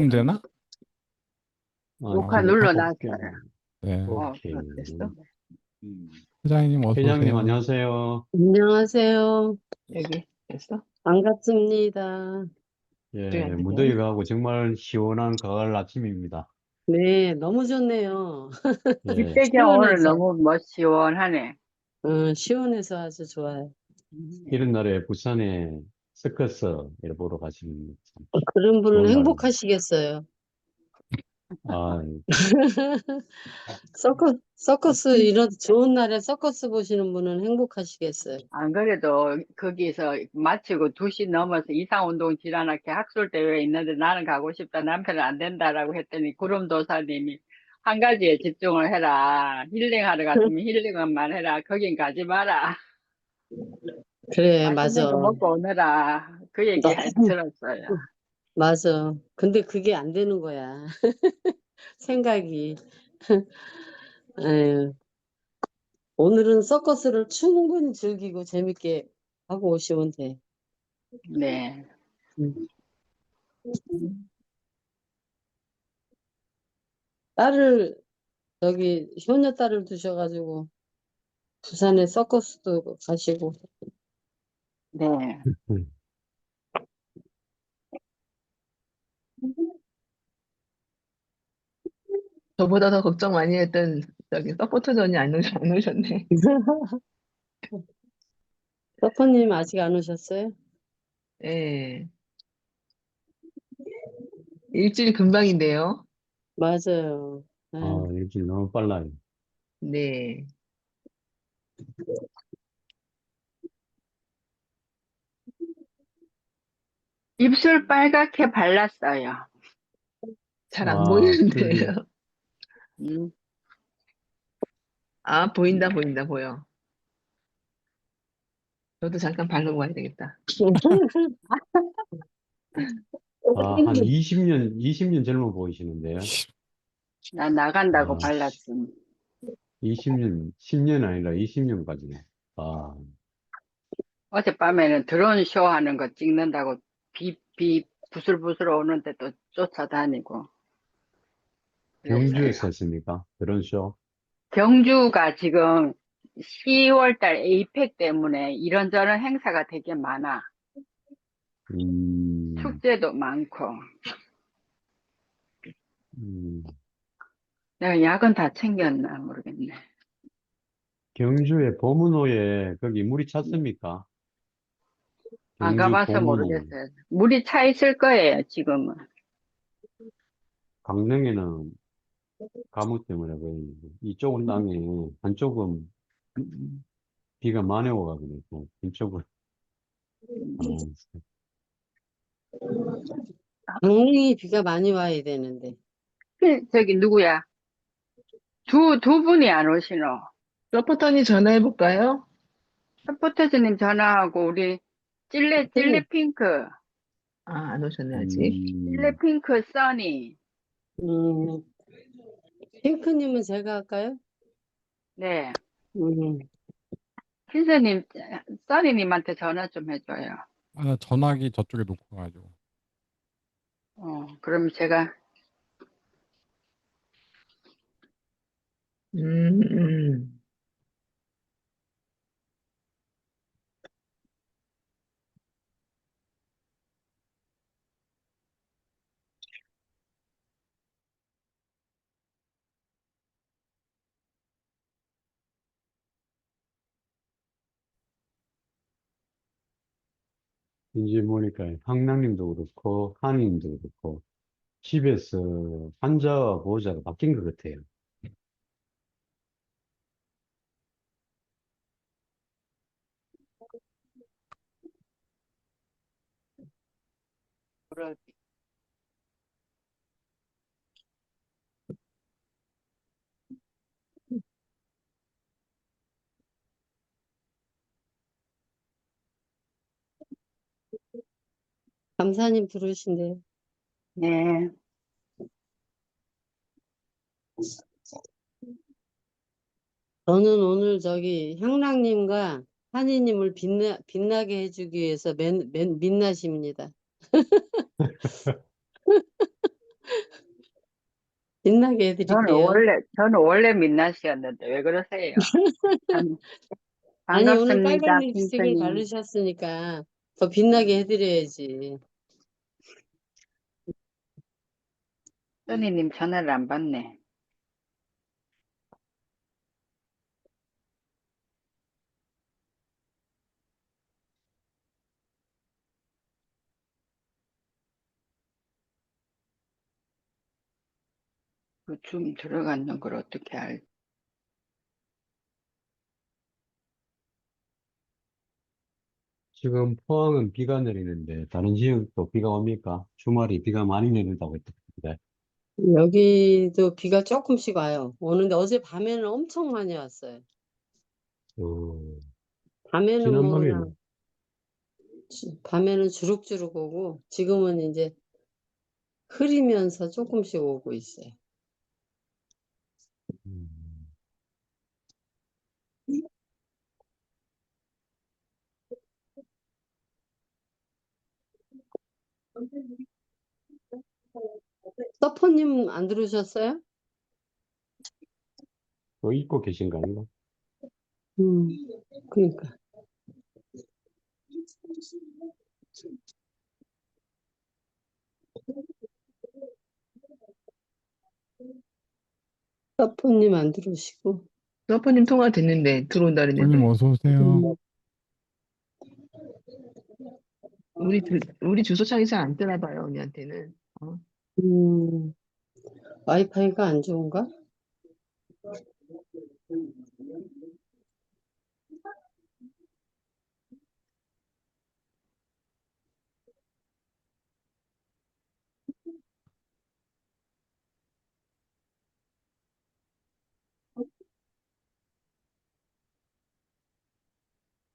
되나? 녹화 좀 눌러놨어요. 바꿔볼게요. 네. 오케이. 됐어? 회장님 어서 회장님 오세요. 안녕하세요. 안녕하세요. 여기 됐어? 반갑습니다. 예, 네. 무더위가 하고 정말 시원한 가을 아침입니다. 네, 너무 좋네요. 예, 집배경 오늘 시원해서. 너무 시원하네. 시원해서 아주 좋아요. 이런 날에 부산에 서커스를 보러 가시는 참 그런 분은 좋은 날입니다. 행복하시겠어요. 아, 서커스, 이런 좋은 날에 서커스 보시는 분은 행복하시겠어요. 안 그래도 거기서 마치고 2시 넘어서 이상운동 지란학회 학술대회에 있는데 나는 가고 싶다. 남편은 안 된다라고 했더니 구름도사님이 한 가지에 집중을 해라. 힐링하러 갔으면 힐링만 해라. 거긴 가지 마라. 그래, 맛있는 맞아. 거 먹고 오너라. 그 얘기 들었어요. 맞아. 근데 그게 안 되는 거야. 생각이. 에휴, 오늘은 서커스를 충분히 즐기고 재밌게 하고 오시면 돼. 네. 음. 딸을, 효녀 딸을 두셔가지고, 부산에 서커스도 가시고. 네. 저보다 더 걱정 많이 했던 서포터전이 안 오셨네. 서커님 아직 안 오셨어요? 예. 일주일 금방인데요. 맞아요. 아, 아유, 일주일 너무 빨라요. 네. 입술 빨갛게 발랐어요. 잘 안 아, 보이는데요. 음. 아, 보인다, 보여. 저도 잠깐 바르고 와야 되겠다. 한 20년 젊어 보이시는데요. 나 나간다고 아, 발랐음. 20년, 10년 아니라 20년까지네. 아, 어젯밤에는 드론 쇼 하는 거 찍는다고 비 부슬부슬 오는데 또 쫓아다니고 그랬어요. 경주에서 했습니까? 그런 쇼? 경주가 지금 10월 달 에이펙 때문에 이런저런 행사가 되게 많아. 음, 축제도 많고. 음, 내가 약은 다 챙겼나 모르겠네. 경주의 범은호에 거기 물이 찼습니까? 안 경주 가봐서 범은호. 모르겠어요. 물이 차 있을 거예요, 지금은. 강릉에는 가뭄 때문에 거의 이쪽은 땅에 한쪽은 비가 많이 오가지고 이쪽은 강릉이 비가 많이 와야 되는데. 저기 누구야? 두 분이 안 오시노? 서포터님 전화해볼까요? 서포터즈님 전화하고 우리 찔레핑크 아, 안 오셨네, 아직. 음, 찔레핑크 써니. 음, 핑크님은 제가 할까요? 네. 음, 흰스님, 써니님한테 전화 좀 해줘요. 전화기 저쪽에 놓고 가지고. 그럼 제가, 음, 음. 이제 보니까 황랑님도 그렇고 한이님도 그렇고 집에서 환자와 보호자가 바뀐 것 같아요. 감사님 부르신대요. 네. 저는 오늘 향락님과 한이님을 빛나게 해주기 위해서 민낯입니다. 빛나게 해드릴게요. 저는 원래 민낯이었는데 왜 그러세요? 반, 아니, 오늘 빨간 반갑습니다, 립스틱을 핑크님. 바르셨으니까 더 빛나게 해드려야지. 써니님 전화를 안 받네. 그 줌 들어갔는 걸 어떻게 알지? 지금 포항은 비가 내리는데 다른 지역도 비가 옵니까? 주말에 비가 많이 내린다고 했던데. 여기도 비가 조금씩 와요. 오는데 어제 밤에는 엄청 많이 왔어요. 어, 밤에는 뭐 그냥, 지난밤에는 밤에는 주룩주룩 오고, 지금은 이제 흐리면서 조금씩 오고 있어요. 음, 서퍼님 안 들어오셨어요? 또 입고 계신 거 아닌가? 음, 그러니까. 서퍼님 안 들어오시고. 서퍼님 통화 됐는데 들어온다 손님 그랬는데 어서 오세요. 우리 주소창이 잘 안 뜨나 봐요, 언니한테는. 어. 음, 와이파이가 안 좋은가?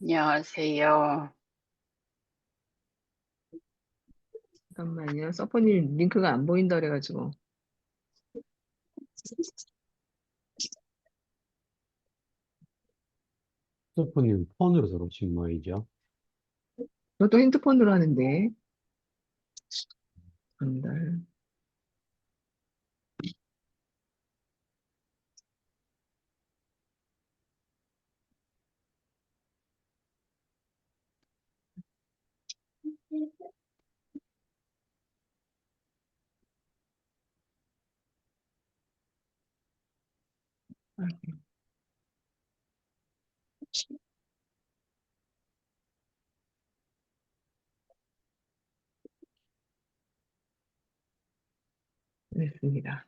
안녕하세요. 잠깐만요. 서퍼님 링크가 안 보인다 그래가지고. 스프님 폰으로 들어오신 모양이죠? 저도 핸드폰으로 하는데. 전달. 아, 됐습니다.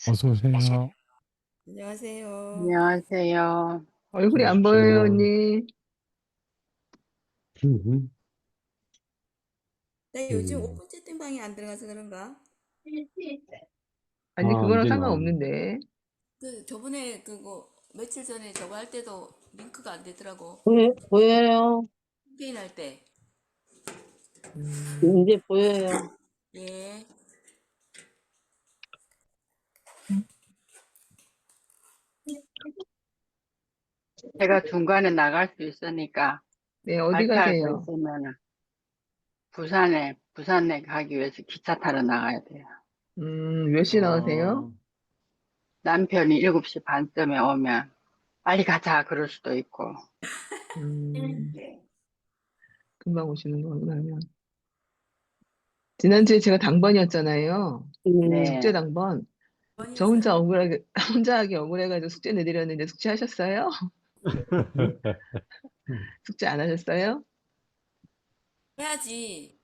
어서 오세요. 안녕하세요. 안녕하세요. 얼굴이 안 보여요, 오십시오. 언니. 음, 나 요즘 음. 오픈 채팅방에 안 들어가서 그런가? 아니, 아, 그거랑 이제 나오네. 상관없는데. 저번에 그거 며칠 전에 저거 할 때도 링크가 안 되더라고. 보여요. 캠페인 할 때. 음, 이제 보여요. 예. 제가 중간에 나갈 수 있으니까 네, 어디 발표할 거 가세요? 있으면은 부산에 가기 위해서 기차 타러 나가야 돼요. 몇 시 나가세요? 아, 남편이 7시 반쯤에 오면 빨리 가자 그럴 수도 있고. 음, 금방 오시는 거구나. 그러면. 지난주에 제가 당번이었잖아요. 음, 네. 숙제 당번. 많이 저 했어요. 혼자 억울하게, 혼자 하기 억울해가지고 숙제 내드렸는데 숙제 하셨어요? 숙제 안 하셨어요? 해야지.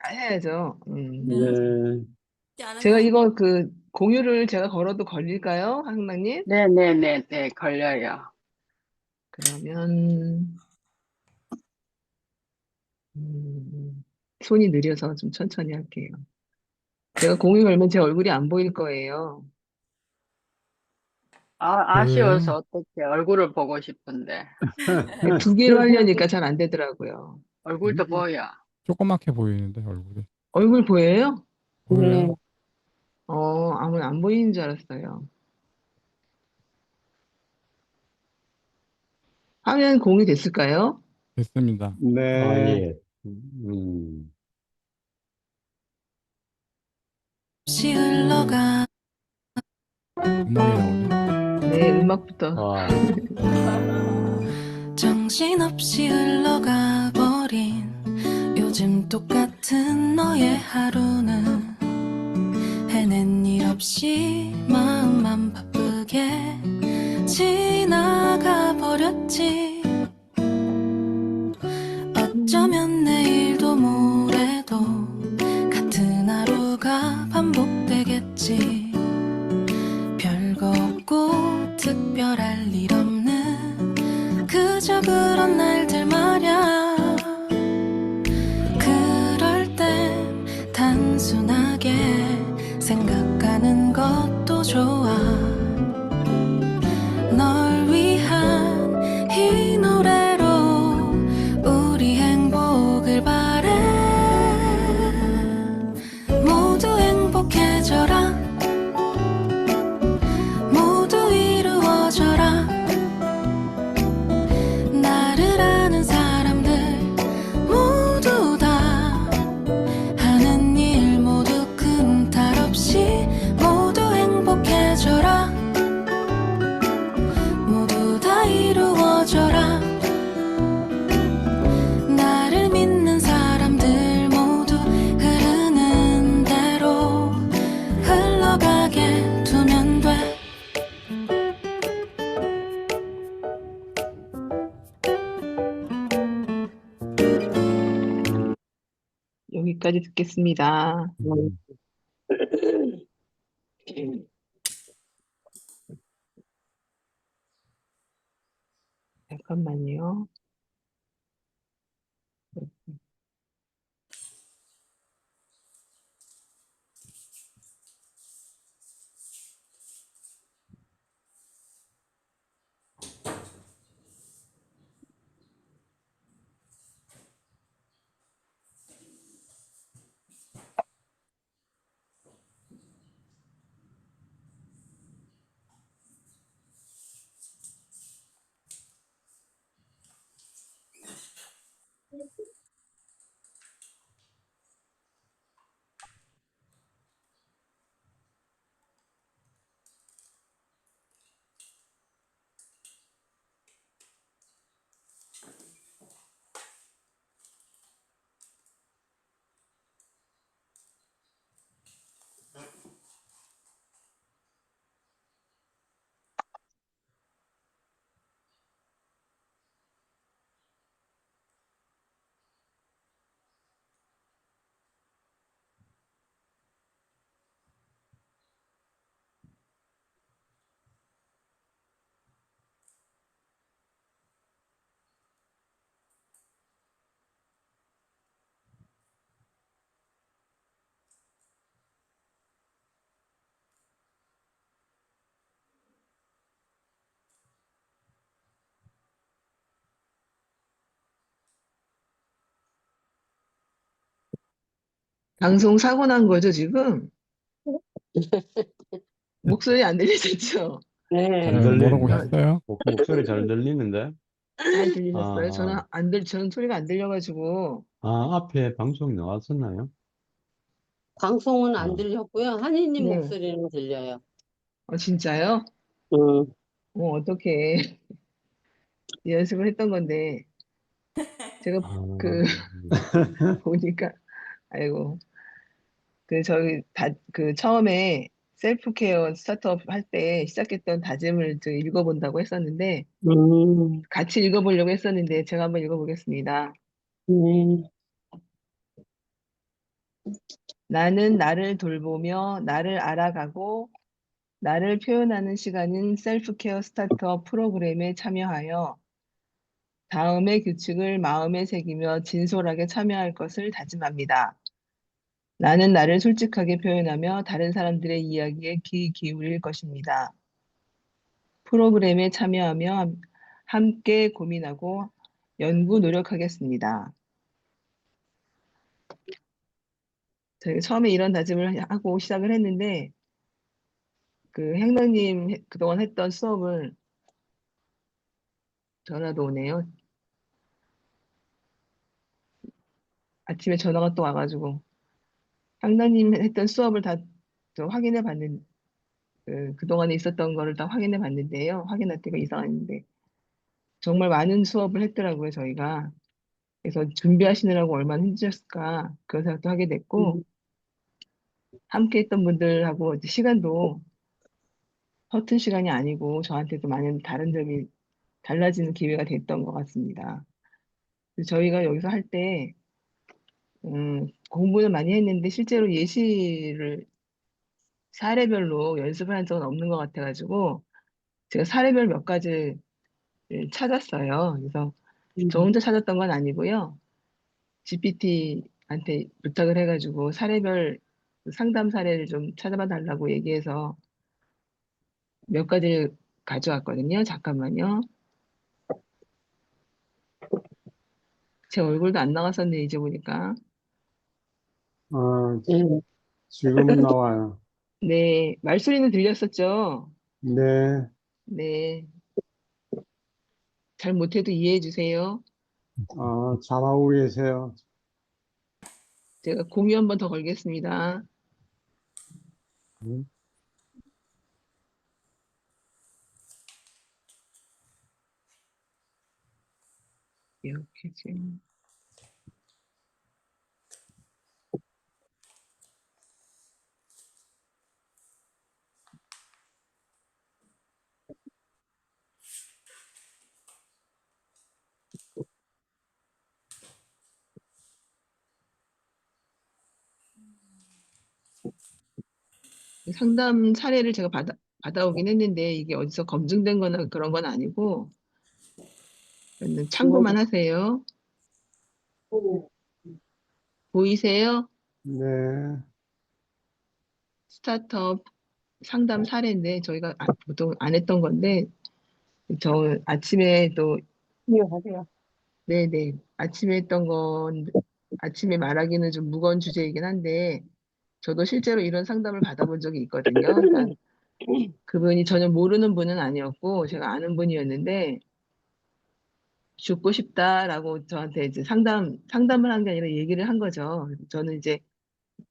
아, 해야죠. 네. 숙제 안 제가 하면 이거 공유를 제가 걸어도 걸릴까요? 한국님? 네네네네, 걸려요. 그러면, 손이 느려서 좀 천천히 할게요. 제가 공유 걸면 제 얼굴이 안 보일 거예요. 아쉬워서 어떻게 얼굴을 보고 싶은데. 두 개로 하려니까 잘 안 되더라고요. 얼굴도 보여. 조그맣게 보이는데 얼굴이. 얼굴 보여요? 네. 보여요. 아무나 안 보이는 줄 알았어요. 화면 공유 됐을까요? 됐습니다. 아, 네. 예. 없이 흘러가 음악이 나오네. 네, 음악부터. 아, 정신없이 흘러가 버린 요즘 똑같은 너의 하루는 해낸 일 없이 마음만 바쁘게 지나가 버렸지. 어쩌면 내일도 모레도 같은 하루가 반복되겠지. 별거 없고 특별할 일 없는 그저 그런 날들 말야. 그럴 땐 단순하게 생각하는 것도 좋아. 널 위한 이 노래로 우리 행복을 바래. 모두 행복해져라. 모두 이루어져라. 나를 아는 사람들 모두 다 하는 일 모두 큰 탈 없이 모두 행복해져라. 모두 다 이루어져라. 나를 믿는 사람들 모두 흐르는 대로 흘러가게 두면 돼. 여기까지 듣겠습니다. 잠깐만요. 방송 사고 난 거죠, 지금? 목소리 안 들리셨죠? 잘 네. 뭐라고 들리는데? 했어요? 목소리 잘 들리는데? 잘 들리셨어요? 아, 저는 소리가 안 들려가지고. 앞에 방송 나왔었나요? 방송은 안 아, 들렸고요. 한이님 네. 목소리는 들려요. 진짜요? 음. 어떻게 연습을 했던 건데, 제가 아, 보니까, 아이고, 처음에 셀프 케어 스타트업 할 때 시작했던 다짐을 좀 읽어본다고 했었는데, 음. 같이 읽어보려고 했었는데, 제가 한번 읽어보겠습니다. 네. 나는 나를 돌보며 나를 알아가고 나를 표현하는 시간인 셀프 케어 스타트업 프로그램에 참여하여 다음의 규칙을 마음에 새기며 진솔하게 참여할 것을 다짐합니다. 나는 나를 솔직하게 표현하며 다른 사람들의 이야기에 귀 기울일 것입니다. 프로그램에 참여하며 함께 고민하고 연구 노력하겠습니다. 저희가 처음에 이런 다짐을 하고 시작을 했는데 그 행로님 그동안 했던 수업을 전화도 오네요. 아침에 전화가 또 와가지고 향나님 했던 수업을 다 저 확인해 봤는 그동안에 있었던 거를 다 확인해 봤는데요. 확인할 때가 이상했는데 정말 많은 수업을 했더라고요, 저희가. 그래서 준비하시느라고 얼마나 힘드셨을까 그런 생각도 하게 됐고 함께 했던 분들하고 이제 시간도 허튼 시간이 아니고 저한테도 많은 다른 점이 달라지는 기회가 됐던 것 같습니다. 그래서 저희가 여기서 할 때 공부는 많이 했는데 실제로 예시를 사례별로 연습을 한 적은 없는 것 같아가지고 제가 사례별 몇 가지를 찾았어요. 그래서 저 혼자 찾았던 건 아니고요. GPT한테 부탁을 해가지고 사례별 상담 사례를 좀 찾아봐 달라고 얘기해서 몇 가지를 가져왔거든요. 잠깐만요. 제 얼굴도 안 나갔었네, 이제 보니까. 네. 지금은 나와요. 네, 말소리는 들렸었죠? 네, 네, 잘 못해도 이해해 주세요. 잘하고 계세요. 제가 공유 한 번 더 걸겠습니다. 음, 이렇게 지금. 상담 사례를 제가 받아오긴 했는데 이게 어디서 검증된 거나 그런 건 아니고 참고만 하세요. 보이세요? 네, 스타트업 상담 사례인데 저희가 보통 안 했던 건데 저 아침에 또 이해하세요. 네네 아침에 했던 건 아침에 말하기는 좀 무거운 주제이긴 한데 저도 실제로 이런 상담을 받아본 적이 있거든요. 그러니까 그분이 전혀 모르는 분은 아니었고 제가 아는 분이었는데 죽고 싶다라고 저한테 이제 상담을 한 게 아니라 얘기를 한 거죠. 저는 이제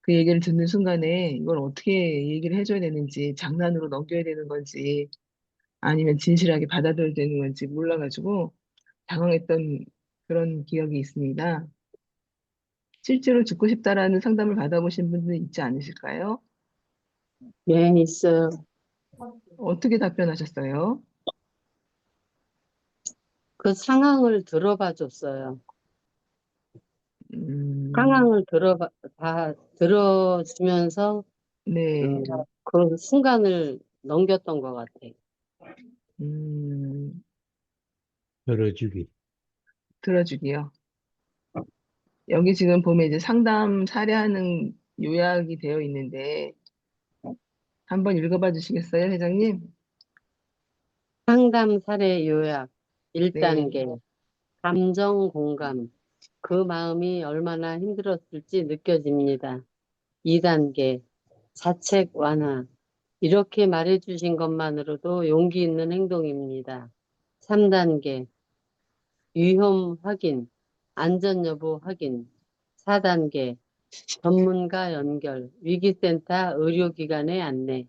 그 얘기를 듣는 순간에 이걸 어떻게 얘기를 해줘야 되는지 장난으로 넘겨야 되는 건지 아니면 진실하게 받아들여야 되는 건지 몰라가지고 당황했던 그런 기억이 있습니다. 실제로 죽고 싶다라는 상담을 받아보신 분들 있지 않으실까요? 네, 있어요. 어떻게 답변하셨어요? 그 상황을 들어봐 줬어요. 음, 상황을 들어주면서 네, 그 순간을 넘겼던 것 같아. 음, 들어주기. 들어주기요. 여기 지금 보면 이제 상담 사례하는 요약이 되어 있는데 한번 읽어봐 주시겠어요, 회장님? 상담 사례 요약. 네, 1단계. 감정 공감. 그 마음이 얼마나 힘들었을지 느껴집니다. 2단계. 자책 완화. 이렇게 말해주신 것만으로도 용기 있는 행동입니다. 3단계. 위험 확인. 안전 여부 확인. 4단계. 전문가 연결. 위기센터 의료기관에 안내.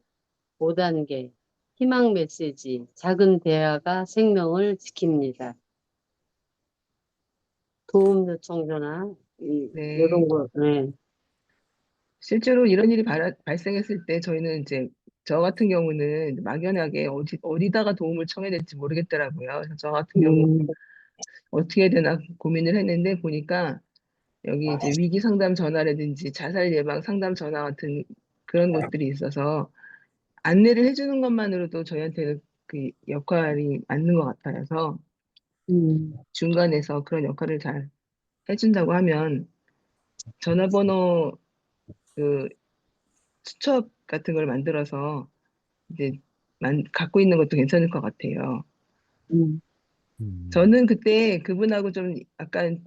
5단계. 희망 메시지. 작은 대화가 생명을 지킵니다. 도움 요청 전화. 네. 이런 거, 네. 실제로 이런 일이 발생했을 때 저희는 이제 저 같은 경우는 막연하게 어디다가 도움을 청해야 될지 모르겠더라고요. 그래서 저 같은 경우 음, 어떻게 해야 되나 고민을 했는데 보니까 여기 이제 위기 상담 전화라든지 자살 예방 상담 전화 같은 그런 곳들이 있어서 안내를 해주는 것만으로도 저희한테는 그 역할이 맞는 것 같아서 음, 중간에서 그런 역할을 잘 해준다고 하면 전화번호 그 수첩 같은 걸 만들어서 이제 갖고 있는 것도 괜찮을 것 같아요. 음. 저는 그때 그분하고 좀 약간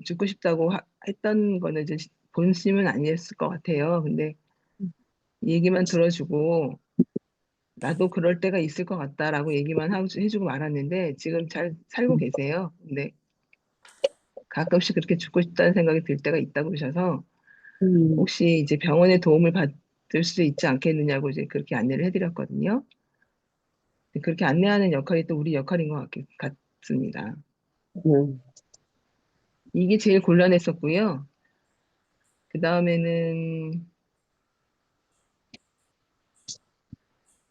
죽고 싶다고 했던 거는 이제 본심은 아니었을 것 같아요. 근데 이 얘기만 들어주고 나도 그럴 때가 있을 것 같다라고 얘기만 해주고 말았는데 지금 잘 살고 계세요. 근데 가끔씩 그렇게 죽고 싶다는 생각이 들 때가 있다고 그러셔서 음. 혹시 이제 병원의 도움을 받을 수 있지 않겠느냐고 이제 그렇게 안내를 해드렸거든요. 그렇게 안내하는 역할이 또 우리 역할인 것 같습니다. 음. 이게 제일 곤란했었고요. 그 다음에는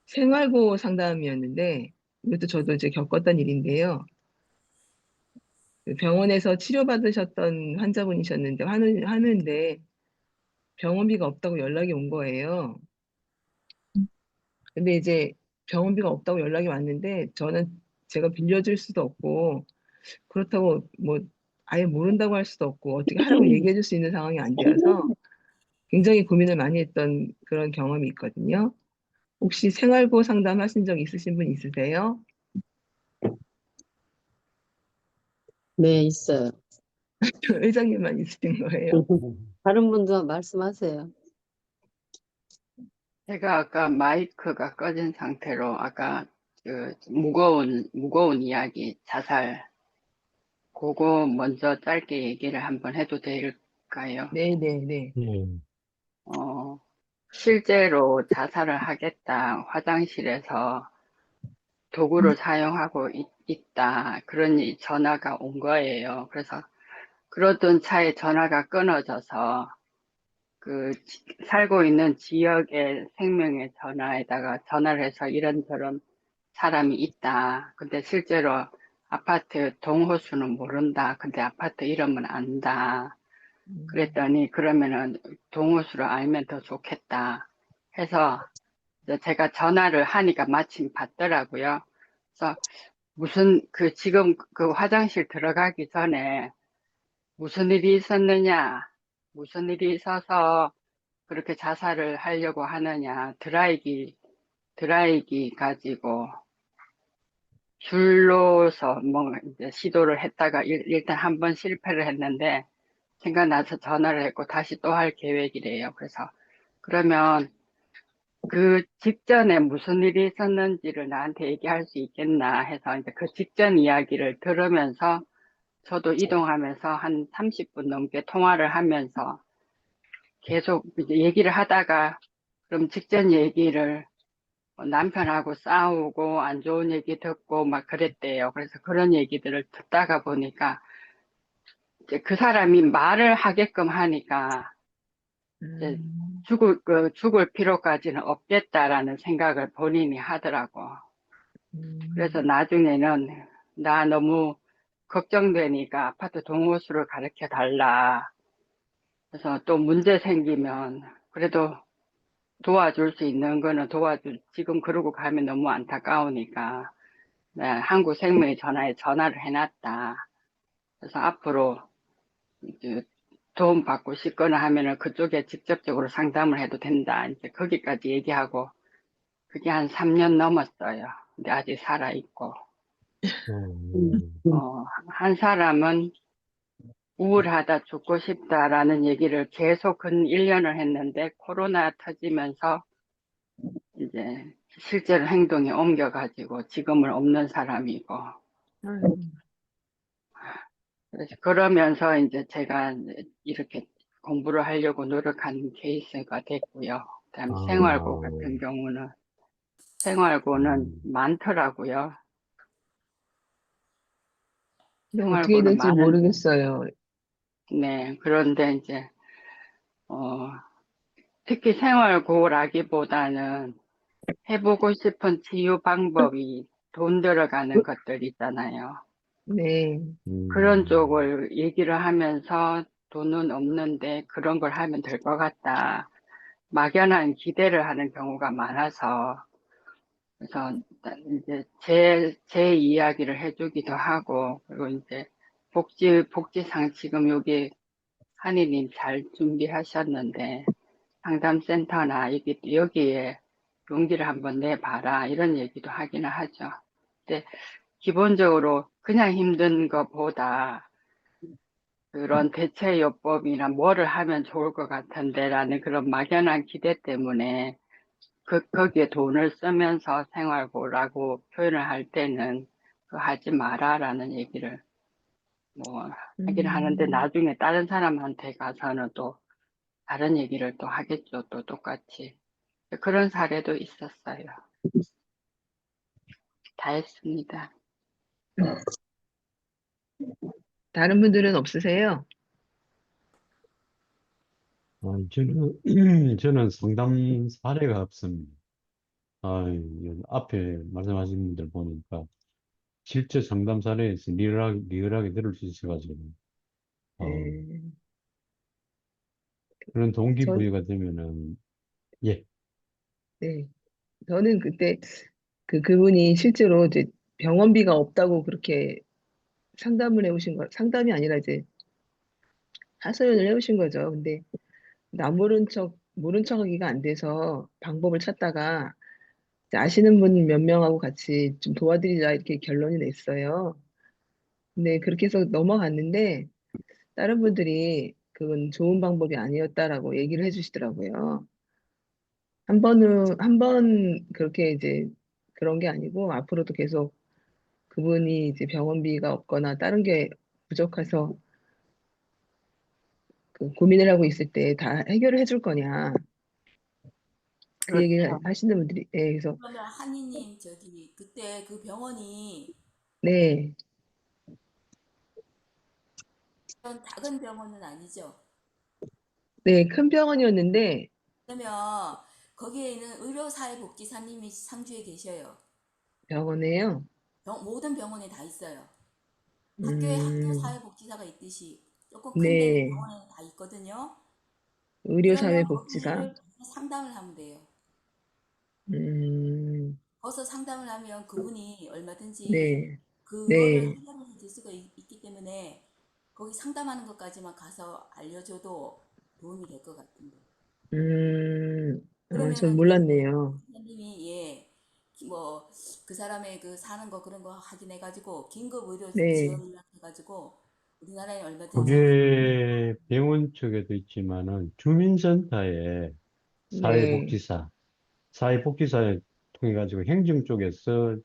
생활보호 상담이었는데 이것도 저도 이제 겪었던 일인데요. 그 병원에서 치료받으셨던 환자분이셨는데 하는데 병원비가 없다고 연락이 온 거예요. 근데 이제 병원비가 없다고 연락이 왔는데 저는 제가 빌려줄 수도 없고 그렇다고 뭐 아예 모른다고 할 수도 없고 어떻게 하라고 얘기해 줄 수 있는 상황이 안 되어서 굉장히 고민을 많이 했던 그런 경험이 있거든요. 혹시 생활보호 상담 하신 적 있으신 분 있으세요? 네, 있어요. 회장님만 있으신 거예요? 다른 분도 말씀하세요. 제가 아까 마이크가 꺼진 상태로 아까 그 무거운 이야기, 자살, 그거 먼저 짧게 얘기를 한번 해도 될까요? 네네네. 예. 실제로 자살을 하겠다, 화장실에서 도구를 사용하고 있다, 그런 전화가 온 거예요. 그래서 그러던 차에 전화가 끊어져서 살고 있는 지역의 생명의 전화에다가 전화를 해서 이런저런 사람이 있다. 근데 실제로 아파트 동호수는 모른다. 근데 아파트 이름은 안다. 그랬더니 그러면은 동호수를 알면 더 좋겠다 해서 이제 제가 전화를 하니까 마침 받더라고요. 그래서 지금 그 화장실 들어가기 전에 무슨 일이 있었느냐, 무슨 일이 있어서 그렇게 자살을 하려고 하느냐, 드라이기 가지고 줄로서 뭐 이제 시도를 했다가 일단 한 번 실패를 했는데 생각나서 전화를 했고 다시 또 할 계획이래요. 그래서 그러면 그 직전에 무슨 일이 있었는지를 나한테 얘기할 수 있겠나 해서 이제 그 직전 이야기를 들으면서 저도 이동하면서 한 30분 넘게 통화를 하면서 계속 이제 얘기를 하다가 그럼 직전 얘기를 남편하고 싸우고 안 좋은 얘기 듣고 막 그랬대요. 그래서 그런 얘기들을 듣다가 보니까 이제 그 사람이 말을 하게끔 하니까 이제 음, 죽을 필요까지는 없겠다라는 생각을 본인이 하더라고. 그래서 음, 나중에는 나 너무 걱정되니까 아파트 동호수를 가르쳐 달라. 그래서 또 문제 생기면 그래도 도와줄 수 있는 거는 지금 그러고 가면 너무 안타까우니까 네, 한국생명의 전화에 전화를 해놨다. 그래서 앞으로 이제 도움 받고 싶거나 하면은 그쪽에 직접적으로 상담을 해도 된다. 이제 거기까지 얘기하고 그게 한 3년 넘었어요. 근데 아직 살아있고. 음. 음. 한 사람은 우울하다, 죽고 싶다라는 얘기를 계속 근 1년을 했는데 코로나 터지면서 이제 실제로 행동이 옮겨가지고 지금은 없는 사람이고. 아유, 그래서 그러면서 이제 제가 이렇게 공부를 하려고 노력한 케이스가 됐고요. 그다음 생활고 아, 같은 경우는 생활고는 음, 많더라고요. 근데 어떻게 해야 생활고는 될지 많은, 모르겠어요. 네. 그런데 이제, 어, 특히 생활고라기보다는 해보고 싶은 치유 방법이 돈 들어가는 것들 있잖아요. 네. 그런 음, 쪽을 얘기를 하면서 돈은 없는데 그런 걸 하면 될 것 같다. 막연한 기대를 하는 경우가 많아서, 그래서 이제 제 이야기를 해주기도 하고, 그리고 이제 복지상 지금 여기 한이님 잘 준비하셨는데, 상담센터나 여기에 용기를 한번 내봐라 이런 얘기도 하기는 하죠. 근데 기본적으로 그냥 힘든 것보다 그런 대체요법이나 뭐를 하면 좋을 것 같은데라는 그런 막연한 기대 때문에 거기에 돈을 쓰면서 생활고라고 표현을 할 때는 그거 하지 마라라는 얘기를 뭐 하기는 하는데 나중에 다른 사람한테 가서는 또 다른 얘기를 또 하겠죠. 또 똑같이. 그런 사례도 있었어요. 다 했습니다. 다른 분들은 없으세요? 저는 상담 사례가 없습니다. 앞에 말씀하신 분들 보니까 실제 상담 사례에서 리얼하게 들을 수 있어가지고, 어, 네. 그런 전, 동기부여가 되면은, 예, 네. 저는 그때 그분이 실제로 이제 병원비가 없다고 그렇게 상담을 해오신 상담이 아니라 이제 하소연을 해오신 거죠. 근데 나 모른 척 하기가 안 돼서 방법을 찾다가 이제 아시는 분 몇 명하고 같이 좀 도와드리자 이렇게 결론이 냈어요. 근데 그렇게 해서 넘어갔는데 다른 분들이 그건 좋은 방법이 아니었다라고 얘기를 해주시더라고요. 한 번 그렇게 이제 그런 게 아니고 앞으로도 계속 그분이 이제 병원비가 없거나 다른 게 부족해서 그 고민을 하고 있을 때 다 해결을 해줄 거냐. 그 얘기를 그렇죠. 하시는 분들이, 예, 그래서, 그러면 한이님 저기 그때 그 병원이 네, 그런 작은 병원은 아니죠? 네, 큰 병원이었는데, 그러면 거기에 있는 의료사회복지사님이 상주에 계셔요. 병원에요. 모든 병원에 다 있어요. 학교에 음, 학교사회복지사가 있듯이 조금 큰 데는 네, 병원에 다 있거든요. 그러면 의료사회복지사, 거기를 상담을 하면 돼요. 음, 거기서 상담을 하면 그분이 얼마든지 네, 그거를 네, 해결해 줄 수가 있기 때문에 거기 상담하는 것까지만 가서 알려줘도 도움이 될 것 같은데. 전 그러면은 그 몰랐네요. 선생님이 예, 뭐 그 사람의 그 사는 거 그런 거 확인해 가지고 긴급 의료 네, 지원을 해 가지고 우리나라에 얼마든지 그게 병원 쪽에도 있지만은 주민센터에 네, 사회복지사, 사회복지사에 통해 가지고 행정 쪽에서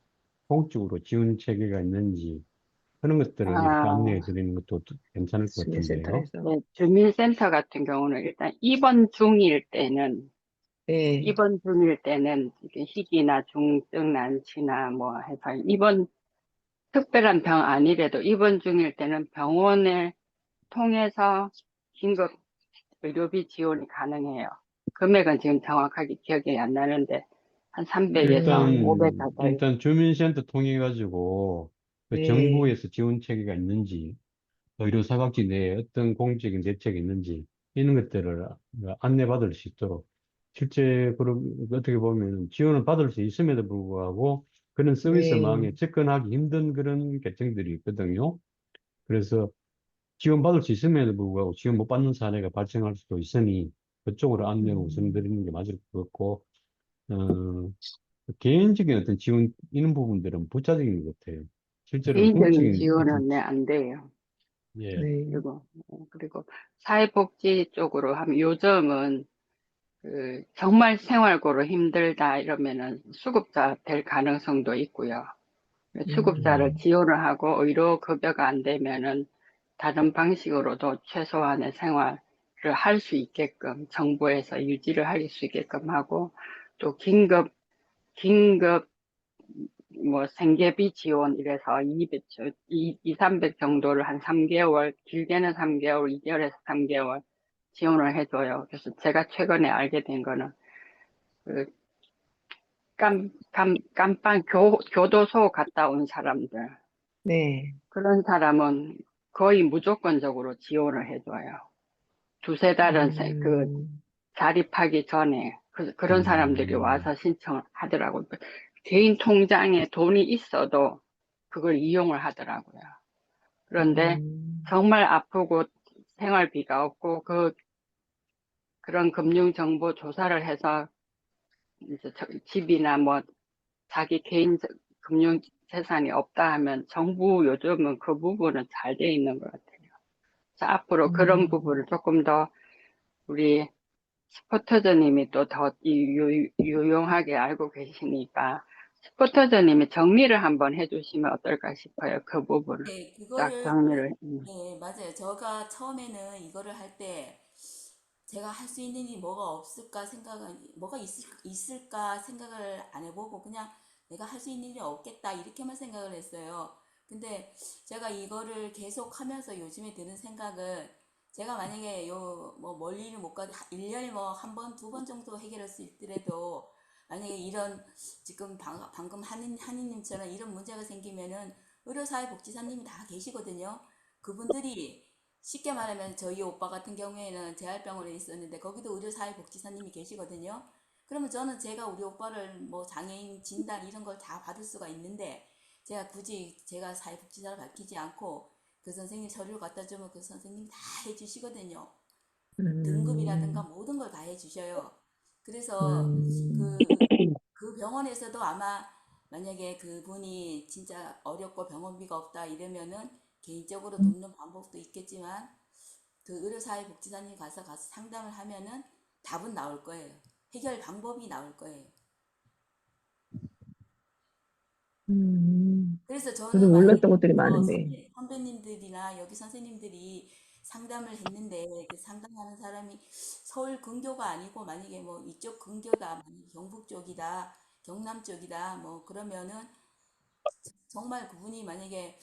공적으로 지원 체계가 있는지 그런 것들을 이렇게 아, 안내해 드리는 것도 괜찮을 것 같은데요. 주민센터에서, 네, 주민센터 같은 경우는 일단 네, 입원 중일 때는 이게 희귀나 중증 난치나 뭐 해서 특별한 병 아니래도 입원 중일 때는 병원을 통해서 긴급 의료비 지원이 가능해요. 금액은 지금 정확하게 기억이 안 나는데 한 300에서 500 가까이. 주민센터 통해 가지고 그 네, 정부에서 지원 체계가 있는지 의료사각지 내에 어떤 공적인 대책이 있는지 이런 것들을 안내받을 수 있도록 실제 그런 어떻게 보면 지원을 받을 수 있음에도 불구하고 그런 네, 서비스망에 접근하기 힘든 그런 계층들이 있거든요. 그래서 지원받을 수 있음에도 불구하고 지원 못 받는 사례가 발생할 수도 있으니 그쪽으로 안내를 음, 우선드리는 게 맞을 것 같고 어, 개인적인 어떤 지원 이런 부분들은 부차적인 것 같아요. 실제로 개인적인 공적인 어떤 지원은 네, 안 돼요. 예. 네, 그리고 사회복지 쪽으로 하면 요즘은 그 정말 생활고로 힘들다 이러면은 수급자 될 가능성도 있고요. 수급자를 음, 지원을 하고 의료 급여가 안 되면은 다른 방식으로도 최소한의 생활을 할 수 있게끔 정부에서 유지를 할 수 있게끔 하고 또 긴급 뭐 생계비 지원 이래서 300 정도를 한 3개월, 길게는 3개월, 2개월에서 3개월 지원을 해줘요. 그래서 제가 최근에 알게 된 거는 그 깜빵 교도소 갔다 온 사람들 네, 그런 사람은 거의 무조건적으로 지원을 해줘요. 두세 달은 음, 자립하기 전에 그런 사람들이 음, 와서 신청을 하더라고요. 개인 통장에 돈이 있어도 그걸 이용을 하더라고요. 그런데 음, 정말 아프고 생활비가 없고 그런 금융정보 조사를 해서 이제 집이나 뭐 자기 개인 금융 재산이 없다 하면 정부 요즘은 그 부분은 잘 돼 있는 것 같아요. 그래서 앞으로 그런 부분을 조금 더 우리 스포터즈님이 또 더 유용하게 알고 계시니까 스포터즈님이 정리를 한번 해주시면 어떨까 싶어요. 그 부분을 네, 딱 그거를, 정리를. 네, 맞아요. 제가 처음에는 이거를 할 때 제가 할 수 있는 일이 뭐가 없을까 뭐가 있을까 생각을 안 해보고 그냥 내가 할 수 있는 일이 없겠다 이렇게만 생각을 했어요. 근데 제가 이거를 계속 하면서 요즘에 드는 생각은 제가 만약에 뭐 멀리는 못 가도 1년에 뭐 한 번, 두 번 정도 해결할 수 있더라도 만약에 이런 지금 방금 한이님처럼 이런 문제가 생기면은 의료사회복지사님이 다 계시거든요. 그분들이 쉽게 말하면 저희 오빠 같은 경우에는 재활병원에 있었는데 거기도 의료사회복지사님이 계시거든요. 그러면 저는 제가 우리 오빠를 뭐 장애인 진단 이런 걸 다 받을 수가 있는데 제가 굳이 제가 사회복지사를 밝히지 않고 그 선생님 서류를 갖다 주면 그 선생님이 다 해주시거든요. 등급이라든가 음, 모든 걸 다 해주셔요. 그래서 음, 그 병원에서도 아마 만약에 그분이 진짜 어렵고 병원비가 없다 이러면은 개인적으로 돕는 방법도 있겠지만 그 의료사회복지사님 가서 상담을 하면은 답은 나올 거예요. 해결 방법이 나올 거예요. 음. 그래서 저도 저는 만약에 몰랐던 것들이 여기서 많은데. 선배님들이나 여기 선생님들이 상담을 했는데 그 상담하는 사람이 서울 근교가 아니고 만약에 뭐 이쪽 근교다, 만약에 경북 쪽이다, 경남 쪽이다, 뭐 그러면은 정말 그분이 만약에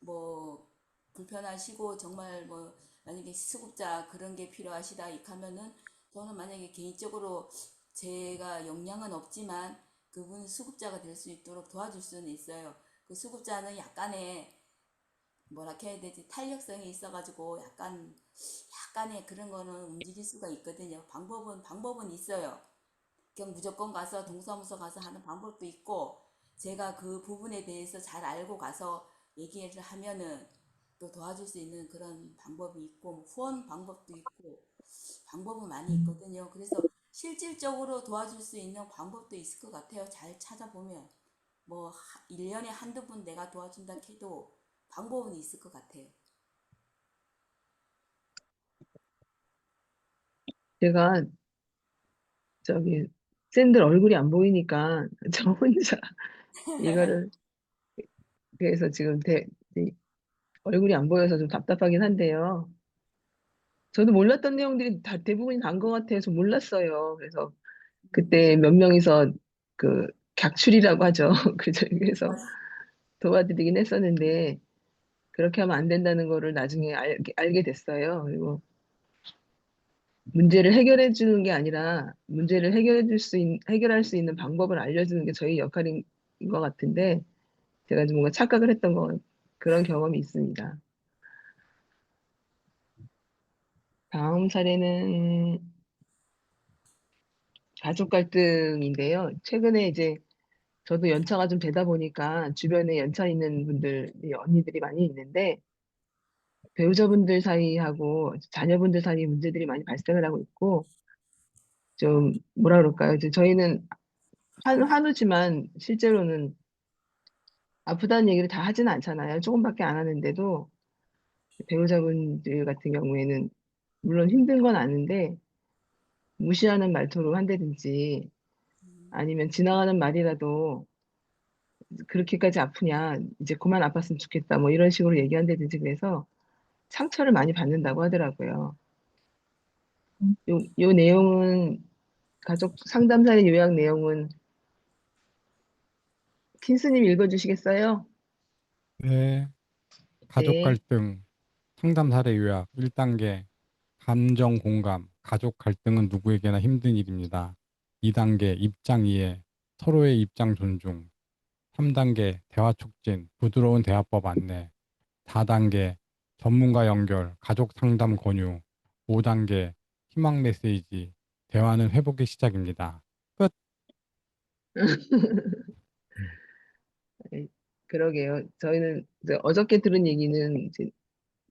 뭐 불편하시고 정말 뭐 만약에 수급자 그런 게 필요하시다 이 하면은 저는 만약에 개인적으로 제가 역량은 없지만 그분 수급자가 될 수 있도록 도와줄 수는 있어요. 그 수급자는 약간의 뭐라 해야 되지 탄력성이 있어가지고 약간의 그런 거는 움직일 수가 있거든요. 방법은 있어요. 그냥 무조건 가서 동사무소 가서 하는 방법도 있고 제가 그 부분에 대해서 잘 알고 가서 얘기를 하면은 또 도와줄 수 있는 그런 방법이 있고 뭐 후원 방법도 있고 방법은 많이 있거든요. 그래서 실질적으로 도와줄 수 있는 방법도 있을 것 같아요. 잘 찾아보면 뭐 1년에 한두 분 내가 도와준다 해도 방법은 있을 것 같아요. 제가 저기 쌤들 얼굴이 안 보이니까 저 혼자 이거를 그래서 지금 이 얼굴이 안 보여서 좀 답답하긴 한데요. 저도 몰랐던 내용들이 다 대부분이 단 것 같아서 몰랐어요. 그래서 그때 몇 명이서 그 객출이라고 하죠. 그래서 도와드리긴 했었는데 그렇게 하면 안 된다는 거를 나중에 알게 됐어요. 그리고 문제를 해결해 주는 게 아니라 문제를 해결할 수 있는 방법을 알려주는 게 저희 역할인 것 같은데 제가 좀 뭔가 착각을 했던 그런 경험이 있습니다. 다음 사례는 가족 갈등인데요. 최근에 이제 저도 연차가 좀 되다 보니까 주변에 연차 있는 분들이 언니들이 많이 있는데 배우자분들 사이하고 자녀분들 사이에 문제들이 많이 발생을 하고 있고 좀 뭐라 그럴까요? 이제 저희는 한우지만 실제로는 아프다는 얘기를 다 하지는 않잖아요. 조금밖에 안 하는데도 배우자분들 같은 경우에는 물론 힘든 건 아는데 무시하는 말투로 한다든지 아니면 지나가는 말이라도 그렇게까지 아프냐 이제 그만 아팠으면 좋겠다 뭐 이런 식으로 얘기한다든지 그래서 상처를 많이 받는다고 하더라고요. 요 내용은 가족 상담사의 요약 내용은 킨스님 읽어주시겠어요? 네. 가족 네. 갈등 상담 사례 요약 1단계 감정 공감 가족 갈등은 누구에게나 힘든 일입니다. 2단계 입장 이해 서로의 입장 존중 3단계 대화 촉진 부드러운 대화법 안내 4단계 전문가 연결 가족 상담 권유 5단계 희망 메시지 대화는 회복의 시작입니다. 끝. 음. 네, 그러게요. 저희는 이제 어저께 들은 얘기는 이제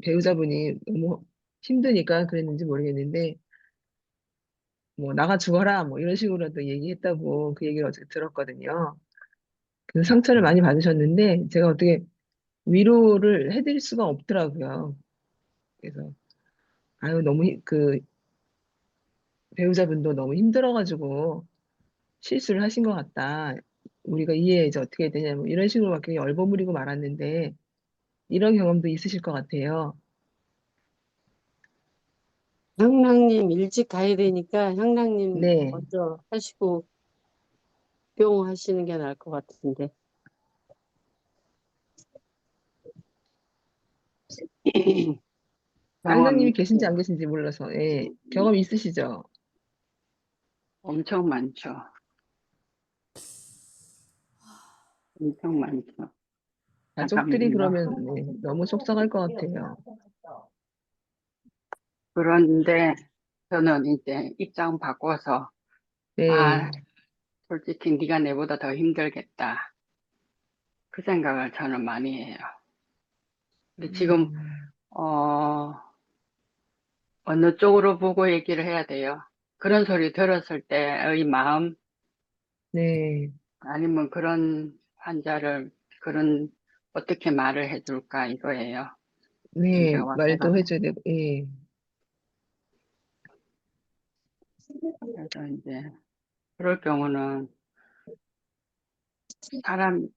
배우자분이 너무 힘드니까 그랬는지 모르겠는데 뭐 나가 죽어라 뭐 이런 식으로도 얘기했다고 그 얘기를 어제 들었거든요. 그래서 상처를 많이 받으셨는데 제가 어떻게 위로를 해드릴 수가 없더라고요. 그래서 아유 너무 그 배우자분도 너무 힘들어가지고 실수를 하신 것 같다. 우리가 이해해서 어떻게 해야 되냐 뭐 이런 식으로 막 그냥 얼버무리고 말았는데 이런 경험도 있으실 것 같아요. 향락님 일찍 가야 되니까 향락님 네, 먼저 하시고 뿅 하시는 게 나을 것 같은데. 경험이 양락님이 계신지 안 계신지 몰라서 예, 경험 있으시죠? 엄청 많죠. 엄청 많죠. 가족들이 잠깐만요. 그러면 네, 너무 속상할 것 같아요. 그런데 저는 이제 입장 바꿔서 아, 네, 솔직히 네가 내보다 더 힘들겠다. 그 생각을 저는 많이 해요. 근데 지금 음, 어느 쪽으로 보고 얘기를 해야 돼요. 그런 소리 들었을 때의 마음 네, 아니면 그런 환자를 그런 어떻게 말을 해줄까 이거예요. 네, 의사와 말도 제가. 해줘야 되고, 예, 그래서 이제 그럴 경우는 사람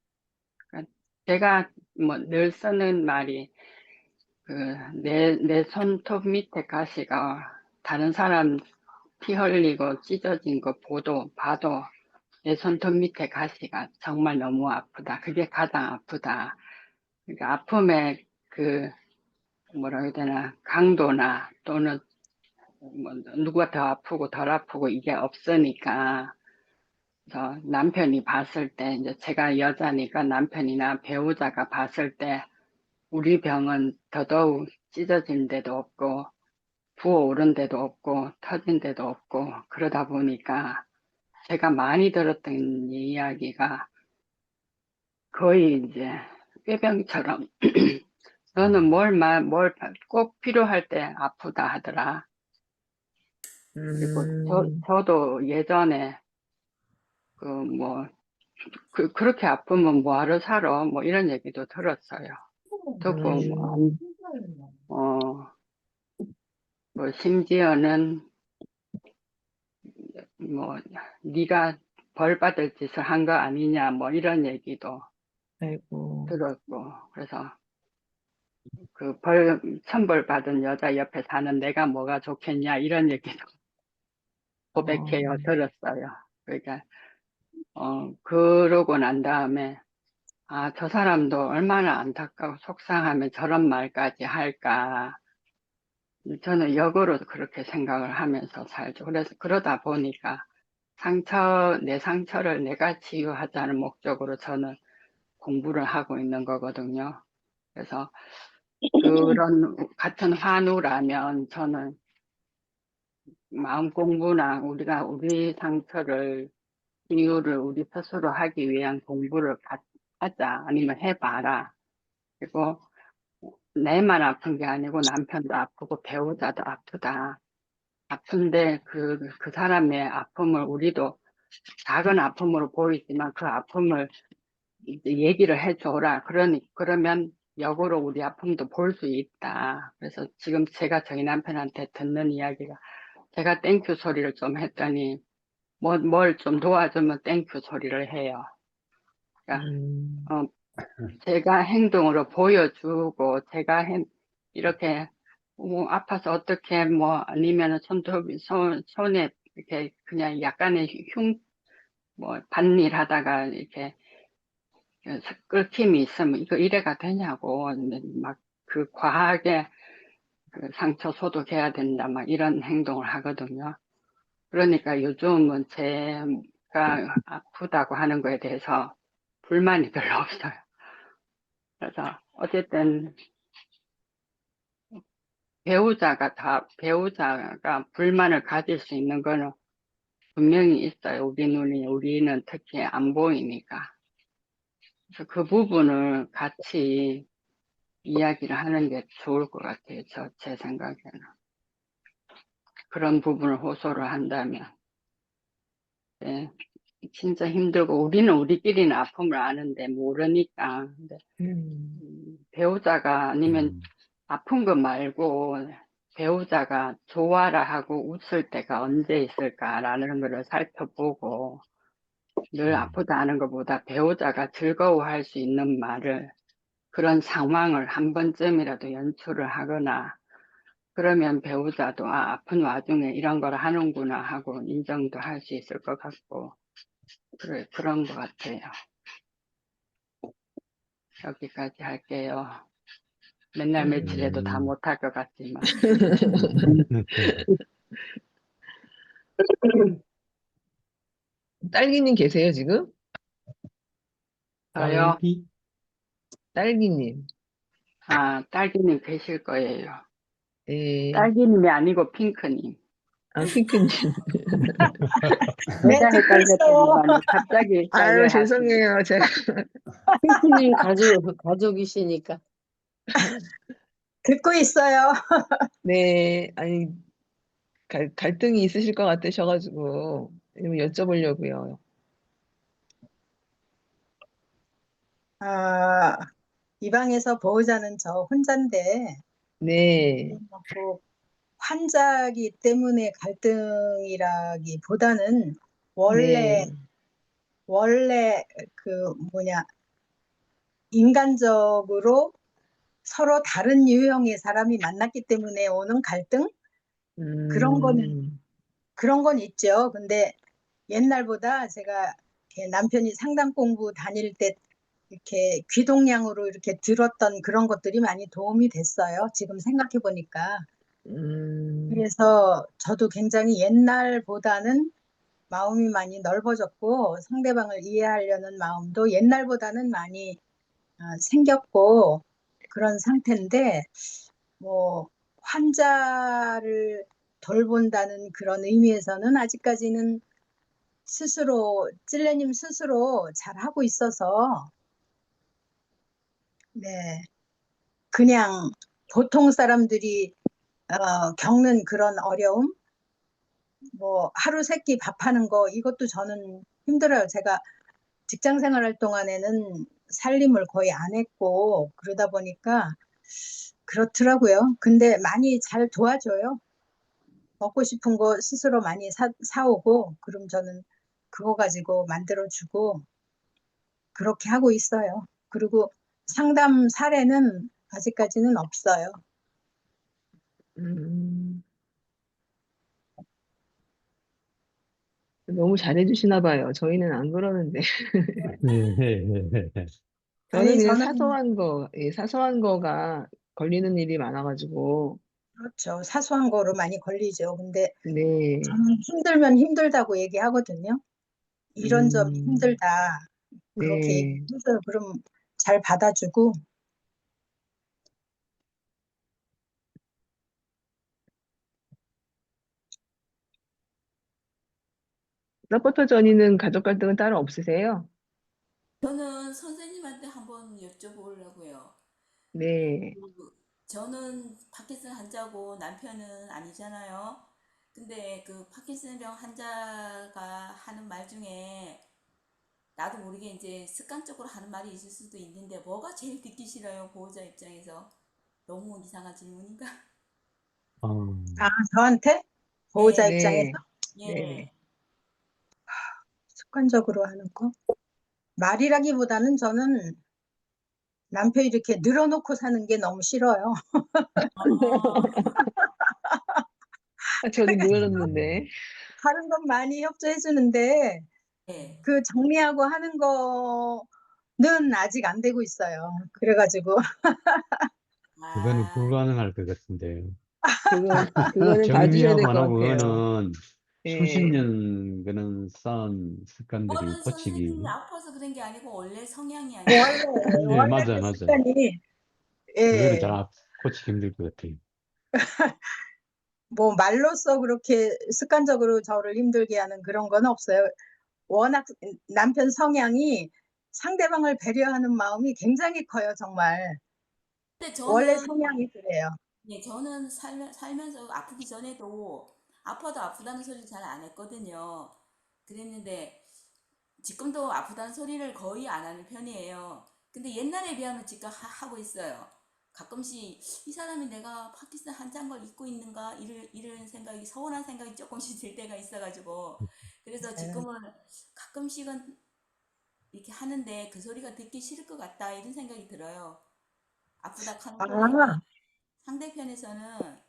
그러니까 제가 뭐 늘 쓰는 말이 그 내 손톱 밑에 가시가 다른 사람 피 흘리고 찢어진 거 봐도 내 손톱 밑에 가시가 정말 너무 아프다. 그게 가장 아프다. 그러니까 아픔의 그 뭐라 해야 되나 강도나 또는 뭐 누가 더 아프고 덜 아프고 이게 없으니까 그래서 남편이 봤을 때 이제 제가 여자니까 남편이나 배우자가 봤을 때 우리 병은 더더욱 찢어진 데도 없고 부어오른 데도 없고 터진 데도 없고 그러다 보니까 제가 많이 들었던 이야기가 거의 이제 꾀병처럼 너는 뭘 꼭 필요할 때 아프다 하더라. 그리고 음, 저도 예전에 그렇게 아프면 뭐하러 살아? 뭐 이런 얘기도 들었어요. 듣고, 음, 뭐 심지어는 뭐 네가 벌 받을 짓을 한 거 아니냐 뭐 이런 얘기도 아이고, 들었고 그래서 천벌 받은 여자 옆에 사는 내가 뭐가 좋겠냐 이런 얘기도 어, 고백해요 들었어요. 그러니까 그러고 난 다음에 아, 저 사람도 얼마나 안타까워 속상하면 저런 말까지 할까. 저는 역으로 그렇게 생각을 하면서 살죠. 그래서 그러다 보니까 내 상처를 내가 치유하자는 목적으로 저는 공부를 하고 있는 거거든요. 그래서 그런 같은 환우라면 저는 마음 공부나 우리가 우리 상처를 치유를 우리 스스로 하기 위한 공부를 하자 아니면 해봐라. 그리고 내만 아픈 게 아니고 남편도 아프고 배우자도 아프다. 아픈데 그 사람의 아픔을 우리도 작은 아픔으로 보이지만 그 아픔을 이제 얘기를 해줘라. 그러면 역으로 우리 아픔도 볼 수 있다. 그래서 지금 제가 저희 남편한테 듣는 이야기가 제가 땡큐 소리를 좀 했더니 뭘 좀 도와주면 땡큐 소리를 해요. 그러니까 음, 어, 제가 행동으로 보여주고 이렇게 아파서 어떻게 뭐 아니면 손에 이렇게 그냥 약간의 뭐 밭일 하다가 이렇게 끓김이 있으면 이거 이래가 되냐고 막 그 과하게 그 상처 소독해야 된다 막 이런 행동을 하거든요. 그러니까 요즘은 제가 아프다고 하는 거에 대해서 불만이 별로 없어요. 그래서 어쨌든 배우자가 불만을 가질 수 있는 거는 분명히 있어요. 우리는 특히 안 보이니까. 그래서 그 부분을 같이 이야기를 하는 게 좋을 것 같아요. 제 생각에는. 그런 부분을 호소를 한다면. 예, 진짜 힘들고 우리는 우리끼리는 아픔을 아는데 모르니까. 근데 배우자가 아니면 아픈 거 말고 배우자가 좋아라 하고 웃을 때가 언제 있을까라는 거를 살펴보고 늘 아프다 하는 것보다 배우자가 즐거워할 수 있는 말을 그런 상황을 한 번쯤이라도 연출을 하거나 그러면 배우자도 아, 아픈 와중에 이런 걸 하는구나 하고 인정도 할 수 있을 것 같고 그런 것 같아요. 여기까지 할게요. 맨날 며칠 해도 다 못할 것 같지만. 딸기님 계세요, 지금? 저요? 딸기? 딸기님. 아, 딸기님 계실 거예요. 예. 딸기님이 아니고 핑크님. 아, 핑크님. 내가 헷갈렸더니만 갑자기 아유, 헷갈려 죄송해요. 제가. 핑크님 가족이시니까. 듣고 있어요. 네, 아니, 갈등이 있으실 것 같으셔가지고, 여쭤보려고요. 아, 이 방에서 보호자는 저 혼자인데, 네, 뭐 환자기 때문에 갈등이라기보다는 원래 네, 그 인간적으로 서로 다른 유형의 사람이 만났기 때문에 오는 갈등? 그런 건 있죠. 근데 옛날보다 제가 이렇게 남편이 상담 공부 다닐 때 이렇게 귀동냥으로 이렇게 들었던 그런 것들이 많이 도움이 됐어요. 지금 생각해 보니까. 그래서 저도 굉장히 옛날보다는 마음이 많이 넓어졌고 상대방을 이해하려는 마음도 옛날보다는 많이 생겼고 그런 상태인데 뭐 환자를 돌본다는 그런 의미에서는 아직까지는 찔레님 스스로 잘하고 있어서 네, 그냥 보통 사람들이 겪는 그런 어려움, 뭐 하루 세끼 밥하는 거 이것도 저는 힘들어요. 제가 직장 생활할 동안에는 살림을 거의 안 했고 그러다 보니까 그렇더라고요. 근데 많이 잘 도와줘요. 먹고 싶은 거 스스로 많이 사오고 그럼 저는 그거 가지고 만들어주고 그렇게 하고 있어요. 그리고 상담 사례는 아직까지는 없어요. 너무 잘해주시나 봐요. 저희는 안 그러는데. 저는 아니, 그냥 저는 사소한 거가 걸리는 일이 많아가지고, 그렇죠. 사소한 거로 많이 걸리죠. 근데 네, 저는 힘들면 힘들다고 얘기하거든요. 이런 점이 힘들다. 그렇게 네. 얘기해서 그럼 잘 받아주고 서포터 전이는 가족 갈등은 따로 없으세요? 저는 선생님한테 한번 여쭤보려고요. 네, 저는 파킨슨 환자고 남편은 아니잖아요. 근데 그 파킨슨병 환자가 하는 말 중에 나도 모르게 이제 습관적으로 하는 말이 있을 수도 있는데 뭐가 제일 듣기 싫어요? 보호자 입장에서. 너무 이상한 질문인가? 저한테 보호자 네, 입장에서 네, 네. 예. 습관적으로 하는 거 말이라기보다는 저는 남편이 이렇게 늘어놓고 사는 게 너무 싫어요. 저도 늘어졌는데. 다른 건 많이 협조해 주는데 예. 그 정리하고 하는 거는 아직 안 되고 있어요. 그래가지고 그거는 아, 불가능할 것 같은데요. 그거는 봐주셔야 될 정리하고만 것 하고 같아요. 그거는 수십 예. 년 그는 쌓은 습관들이 그거는 선생님이 고치기. 아파서 그런 게 아니고 원래 성향이 원래 아니에요. 네, 원래 맞아, 그 맞아. 습관이 그거는 예, 잘 고치기 힘들 것 같아요. 뭐 말로써 그렇게 습관적으로 저를 힘들게 하는 그런 건 없어요. 워낙 남편 성향이 상대방을 배려하는 마음이 굉장히 커요, 정말. 근데 원래 저는 성향이 그래요. 네, 저는 살면서 아프기 전에도 아파도 아프다는 소리를 잘 안 했거든요. 그랬는데 지금도 아프다는 소리를 거의 안 하는 편이에요. 근데 옛날에 비하면 지금 하고 있어요. 가끔씩 이 사람이 내가 파키스탄 한장걸 입고 있는가 이런 생각이 서운한 생각이 조금씩 들 때가 있어가지고 그래서 지금은 가끔씩은 이렇게 하는데 그 소리가 듣기 싫을 것 같다 이런 생각이 들어요. 아프다 하는 소리가 아, 상대편에서는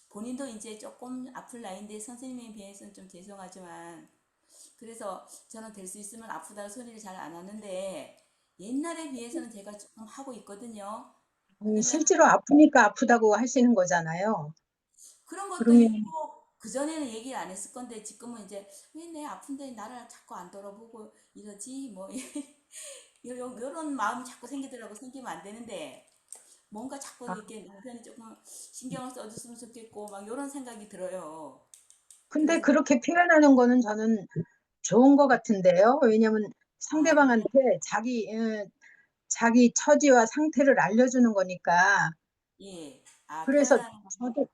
본인도 이제 조금 아플 나이인데 선생님에 비해서는 좀 죄송하지만 그래서 저는 될 수 있으면 아프다는 소리를 잘 안 하는데 옛날에 비해서는 제가 조금 하고 있거든요. 왜냐면 실제로 아프니까 아프다고 하시는 거잖아요. 그런 것도 그러면 있고 그전에는 얘기를 안 했을 건데 지금은 이제 왜 내 아픈데 나를 자꾸 안 돌아보고 이러지 뭐 이런 마음이 자꾸 생기더라고. 생기면 안 되는데 뭔가 자꾸 아, 이렇게 남편이 조금 신경을 써줬으면 좋겠고 막 이런 생각이 들어요. 근데 그래서 그렇게 표현하는 거는 저는 좋은 것 같은데요. 왜냐면 아 그래요? 상대방한테 자기 처지와 상태를 알려주는 거니까. 예. 아 그래서 표현하는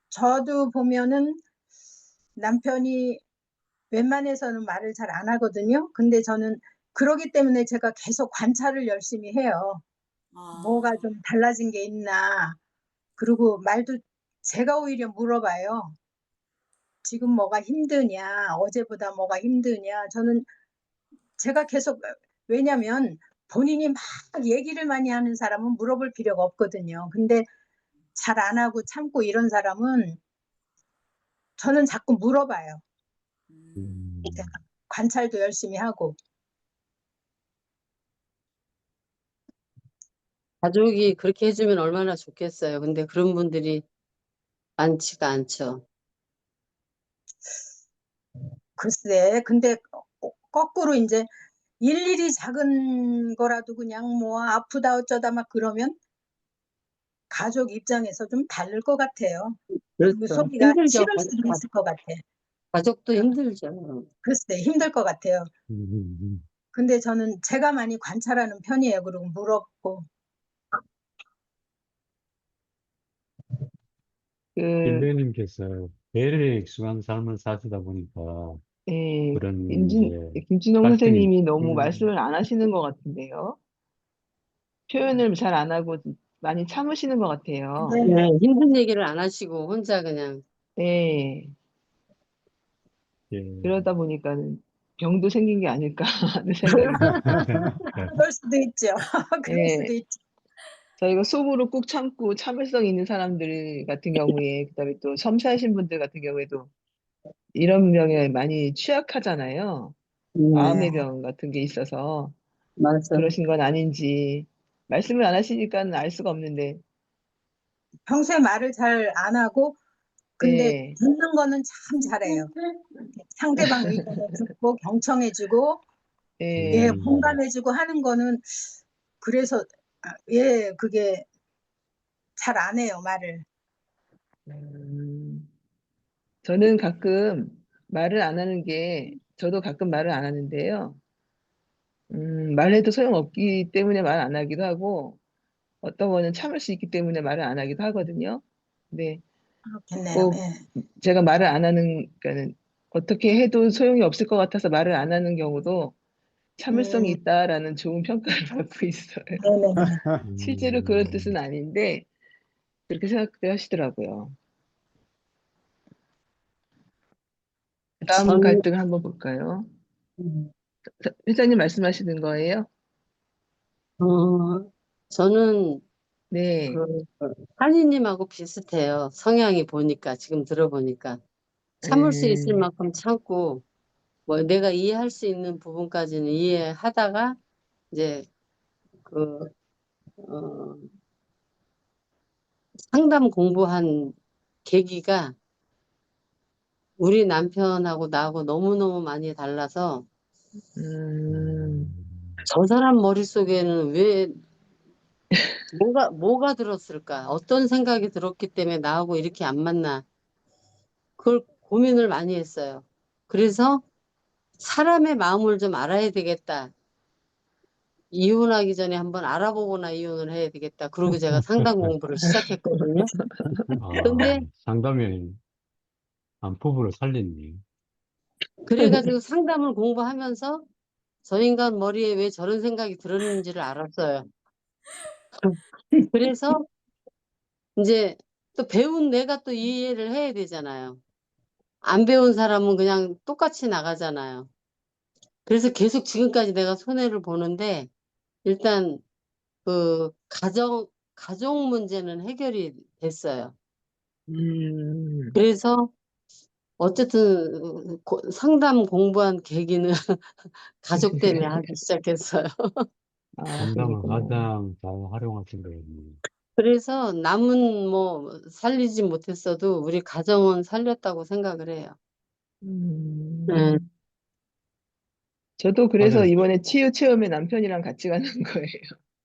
저도 보면은 남편이 웬만해서는 말을 잘 안 하거든요. 근데 저는 그러기 때문에 제가 계속 관찰을 열심히 해요. 뭐가 아, 좀 달라진 게 있나. 그리고 말도 제가 오히려 물어봐요. 지금 뭐가 힘드냐, 어제보다 뭐가 힘드냐. 저는 제가 계속, 왜냐면 본인이 막 얘기를 많이 하는 사람은 물어볼 필요가 없거든요. 근데 잘 안 하고 참고 이런 사람은 저는 자꾸 물어봐요. 제가 음, 관찰도 열심히 하고. 가족이 그렇게 해주면 얼마나 좋겠어요. 근데 그런 분들이 많지가 않죠. 글쎄, 근데 거꾸로 이제 일일이 작은 거라도 그냥 뭐 아프다 어쩌다 막 그러면 가족 입장에서 좀 다를 것 같아요. 그 그렇죠. 소리가 힘들죠. 싫을 수도 있을 것 같아. 가족도 그- 힘들죠. 글쎄, 힘들 것 같아요. 음, 음. 근데 저는 제가 많이 관찰하는 편이에요. 그리고 물어보고. 그, 일레님께서 배려에 익숙한 삶을 사시다 보니까 예, 그런 이제 김진홍 갈등이 선생님이 너무 말씀을 안 하시는 것 같은데요. 표현을 잘 안 하고 많이 참으시는 것 같아요. 네. 네, 힘든 얘기를 안 하시고 혼자 그냥 예, 예. 그러다 보니까는 병도 생긴 게 아닐까 하는 생각이 그럴 수도 있죠. 그럴 예, 수도 있죠. 저희가 속으로 꾹 참고 참을성 있는 사람들 같은 경우에, 그다음에 또 섬세하신 분들 같은 경우에도 이런 병에 많이 취약하잖아요. 네. 마음의 병 같은 게 있어서 맞아. 그러신 건 아닌지 말씀을 안 하시니까는 알 수가 없는데, 평소에 말을 잘 안 하고, 근데 예, 듣는 거는 참 잘해요. 상대방 의견을 듣고 경청해주고, 예, 음, 공감해주고 하는 거는 그래서 예, 그게 잘 안 해요, 말을. 음, 저는 가끔 말을 안 하는 게, 저도 가끔 말을 안 하는데요. 말해도 소용없기 때문에 말 안 하기도 하고, 어떤 거는 참을 수 있기 때문에 말을 안 하기도 하거든요. 근데 그렇겠네요. 꼭 예. 제가 말을 안 하는, 그러니까는 어떻게 해도 소용이 없을 것 같아서 말을 안 하는 경우도 참을성이 음, 있다라는 좋은 평가를 받고 있어요. 네네네. 실제로 그런 음, 뜻은 아닌데, 그렇게 생각들 하시더라고요. 다음 저는, 갈등 한번 볼까요? 회장님 말씀하시는 거예요? 어, 저는 네. 그 한이님하고 비슷해요. 성향이 보니까 지금 들어보니까 참을 수 있을 음, 만큼 참고 뭐 내가 이해할 수 있는 부분까지는 이해하다가 이제 그 어, 상담 공부한 계기가 우리 남편하고 나하고 너무너무 많이 달라서 음, 저 사람 머릿속에는 왜 뭐가 들었을까? 어떤 생각이 들었기 때문에 나하고 이렇게 안 맞나? 그걸 고민을 많이 했어요. 그래서 사람의 마음을 좀 알아야 되겠다. 이혼하기 전에 한번 알아보거나 이혼을 해야 되겠다. 그러고 제가 상담 공부를 시작했거든요. 아, 근데 상담이 부부를 살렸네. 그래가지고 상담을 공부하면서 저 인간 머리에 왜 저런 생각이 들었는지를 알았어요. 그래서 이제 또 배운 내가 또 이해를 해야 되잖아요. 안 배운 사람은 그냥 똑같이 나가잖아요. 그래서 계속 지금까지 내가 손해를 보는데 일단 그 가정 문제는 해결이 됐어요. 그래서 어쨌든 상담 공부한 계기는 가족 때문에 하기 시작했어요. 아, 상담을 그러시구나. 가장 잘 활용하신 거였네. 그래서 남은 뭐 살리지 못했어도 우리 가정은 살렸다고 생각을 해요. 네. 저도 그래서 맞아요. 이번에 치유 체험에 남편이랑 같이 가는 거예요.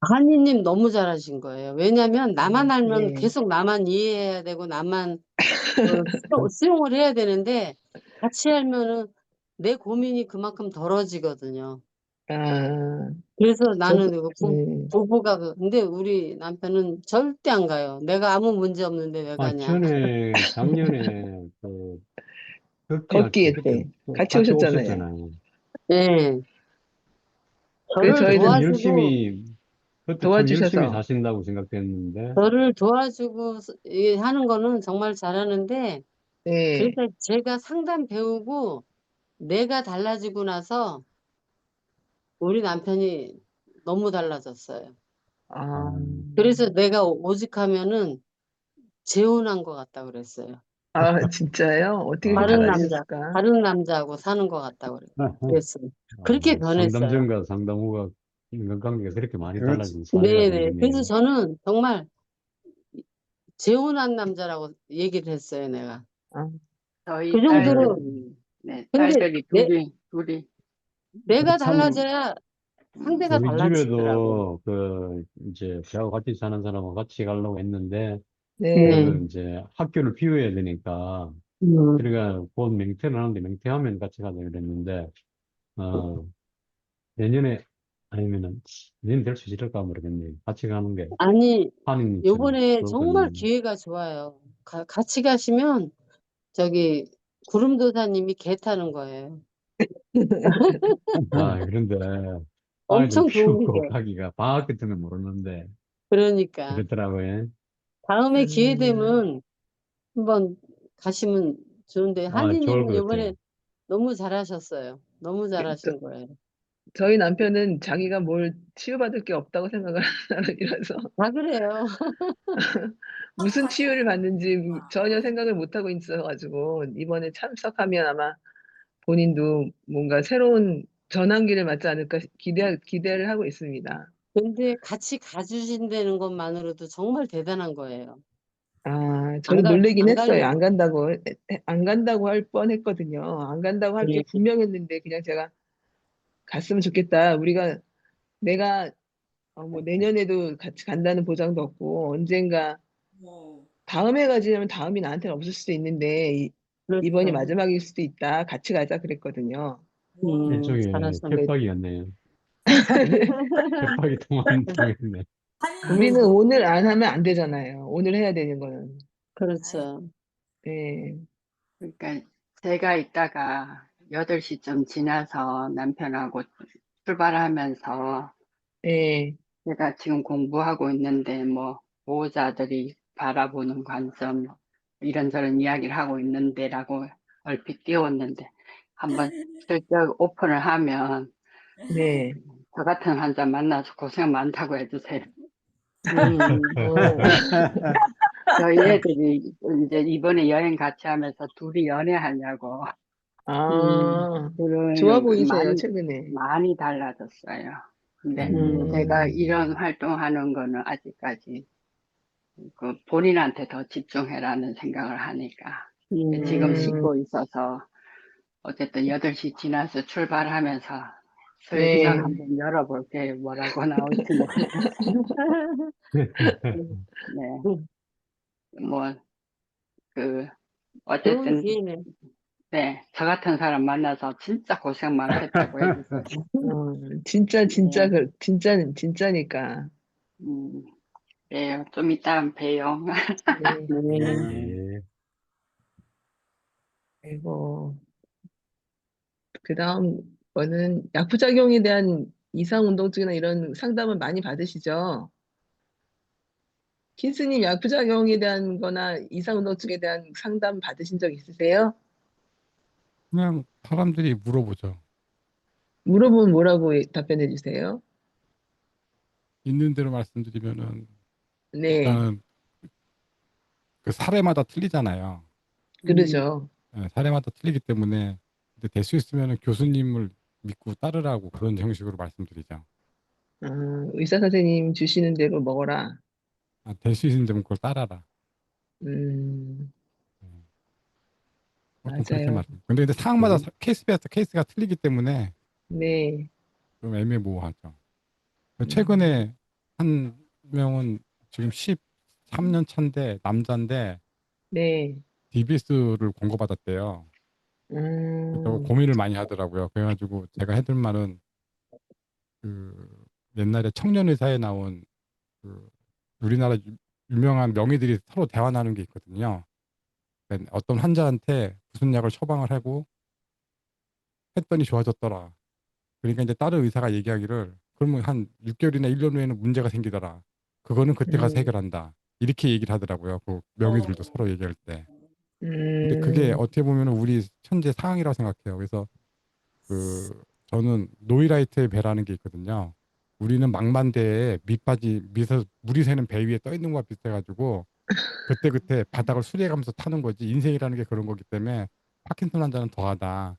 한이님 너무 잘하신 거예요. 왜냐면 나만 알면 네. 계속 나만 이해해야 되고 나만 수용을 해야 되는데 같이 알면은 내 고민이 그만큼 덜어지거든요. 아, 그래서 나는 저도, 이거 네. 부부가 근데 우리 남편은 절대 안 가요. 내가 아무 문제 없는데 왜 가냐. 작년에 걷기 할 때 걷기 그때 때 같이 같이 오셨잖아요. 오셨잖아요. 네. 그래서 저를 그때는 저희는 도와주고 그때 참 열심히 도와주셔서, 사신다고 생각했는데, 저를 도와주고 하는 거는 정말 잘하는데 네. 그러니까 제가 상담 배우고 내가 달라지고 나서 우리 남편이 너무 달라졌어요. 아, 그래서 내가 오직하면은 재혼한 것 같다 그랬어요. 진짜요? 어떻게 이렇게 다른 아, 남자, 달라지셨을까? 다른 남자하고 사는 것 같다 그랬어요. 그렇게 상담 변했어요. 전과 상담 후가 인간관계가 그렇게 많이 그렇지. 달라진 사례가 네네. 그래서 되겠네요. 저는 정말 재혼한 남자라고 얘기를 했어요, 내가. 아, 저희 그 정도로. 딸들이, 네, 근데 딸들이 둘이. 내가 참, 달라져야 상대가 우리 달라지더라고. 집에도 이제 저하고 같이 사는 사람하고 같이 가려고 했는데, 네. 네. 이제 학교를 비워야 되니까, 음. 그러니까 곧 맹퇴를 하는데 맹퇴하면 같이 가자 그랬는데, 어, 내년에 아니면은 내년 될 수 있을까 모르겠네요. 같이 가는 게 아니, 한인님처럼 요번에 정말 좋거든요. 기회가 좋아요. 같이 가시면 저기 구름도사님이 개 타는 거예요. 그런데 아이들 엄청 도움이 키우고 돼. 가기가 방학 같으면 모르는데 그러니까 그렇더라고요. 다음에 기회 음, 되면 한번 가시면 좋은데 좋을 한이님은 것 요번에 같아요. 너무 잘하셨어요. 너무 저, 잘하신 거예요. 저희 남편은 자기가 뭘 치유받을 게 없다고 생각을 하는 사람이라서 다 그래요. 무슨 같이 치유를 받는지 와. 전혀 생각을 못하고 있어가지고 이번에 참석하면 아마 본인도 뭔가 새로운 전환기를 맞지 않을까 기대를 하고 있습니다. 근데 같이 가주신다는 것만으로도 정말 대단한 거예요. 저도 놀래긴 안 했어요. 가려고. 안 간다고 할 뻔했거든요. 안 간다고 할 게 네. 분명했는데 그냥 제가 갔으면 좋겠다. 내가 뭐 내년에도 같이 간다는 보장도 없고 언젠가 뭐, 다음에 가지면 다음이 나한테는 없을 수도 있는데 이번이 그렇죠. 마지막일 수도 있다. 같이 가자 그랬거든요. 일종의 잘하셨네. 협박이었네요. 협박이 통했네. 우리는 한이님도 오늘 안 하면 안 되잖아요. 오늘 해야 되는 거는. 아이, 그렇죠. 네, 그러니까 제가 이따가 8시쯤 지나서 남편하고 출발하면서 네, 제가 지금 공부하고 있는데 뭐 보호자들이 바라보는 관점 이런저런 이야기를 하고 있는데라고 얼핏 띄웠는데 한번 슬쩍 오픈을 하면 네. 저 같은 환자 만나서 고생 많다고 해주세요. 음, 어, 저희 애들이 이제 이번에 여행 같이 하면서 둘이 연애하냐고 음, 아, 좋아 그런 보이세요, 많이 최근에. 많이 달라졌어요. 근데 제가 음, 이런 활동하는 거는 아직까지 그 본인한테 더 집중해라는 생각을 하니까 지금 음, 씻고 있어서 어쨌든 8시 지나서 출발하면서 슬쩍 네. 한번 열어볼게요. 뭐라고 나올지 모르겠어요. 네, 뭐, 그, 좋은 어쨌든, 기회네. 네, 저 같은 사람 만나서 진짜 고생 많겠다고 해주세요. 네, 진짜니까. 음, 네, 좀 이따 봬요. 네. 네. 네. 예. 그리고 그 다음 거는 약부작용에 대한 이상운동증이나 이런 상담을 많이 받으시죠? 킨스님 약부작용에 대한 거나 이상운동증에 대한 상담 받으신 적 있으세요? 그냥 사람들이 물어보죠. 물어보면 뭐라고 답변해 주세요? 있는 대로 말씀드리면은 네, 일단은 그 사례마다 틀리잖아요. 그러죠. 사례마다 틀리기 때문에 근데 될 수 있으면은 교수님을 믿고 따르라고 그런 형식으로 말씀드리죠. 의사 선생님 주시는 대로 먹어라. 될 수 있는 데면 그걸 따라라. 음, 음, 보통 그렇게 맞아요. 말씀. 근데 상황마다 음. 케이스가 틀리기 때문에 네, 좀 애매모호하죠. 음, 최근에 한 명은 지금 13년 차인데 남자인데 네, DBS를 권고받았대요. 그래서 음, 고민을 많이 하더라고요. 그래가지고 제가 해줄 말은 그 옛날에 청년의사에 나온 그 우리나라 유명한 명의들이 서로 대화 나누는 게 있거든요. 그러니까 어떤 환자한테 무슨 약을 처방을 하고 했더니 좋아졌더라. 그러니까 이제 다른 의사가 얘기하기를 그러면 한 6개월이나 1년 후에는 문제가 생기더라. 그거는 그때 가서 음, 해결한다. 이렇게 얘기를 하더라고요. 그 명의들도 서로 얘기할 때. 근데 그게 음, 어떻게 보면 우리 현재 상황이라고 생각해요. 그래서 그 저는 노이라이트의 배라는 게 있거든요. 우리는 망만대에 밑에서 물이 새는 배 위에 떠 있는 거와 비슷해가지고 그때그때 바닥을 수리해가면서 타는 거지. 인생이라는 게 그런 거기 때문에 파킨슨 환자는 더하다.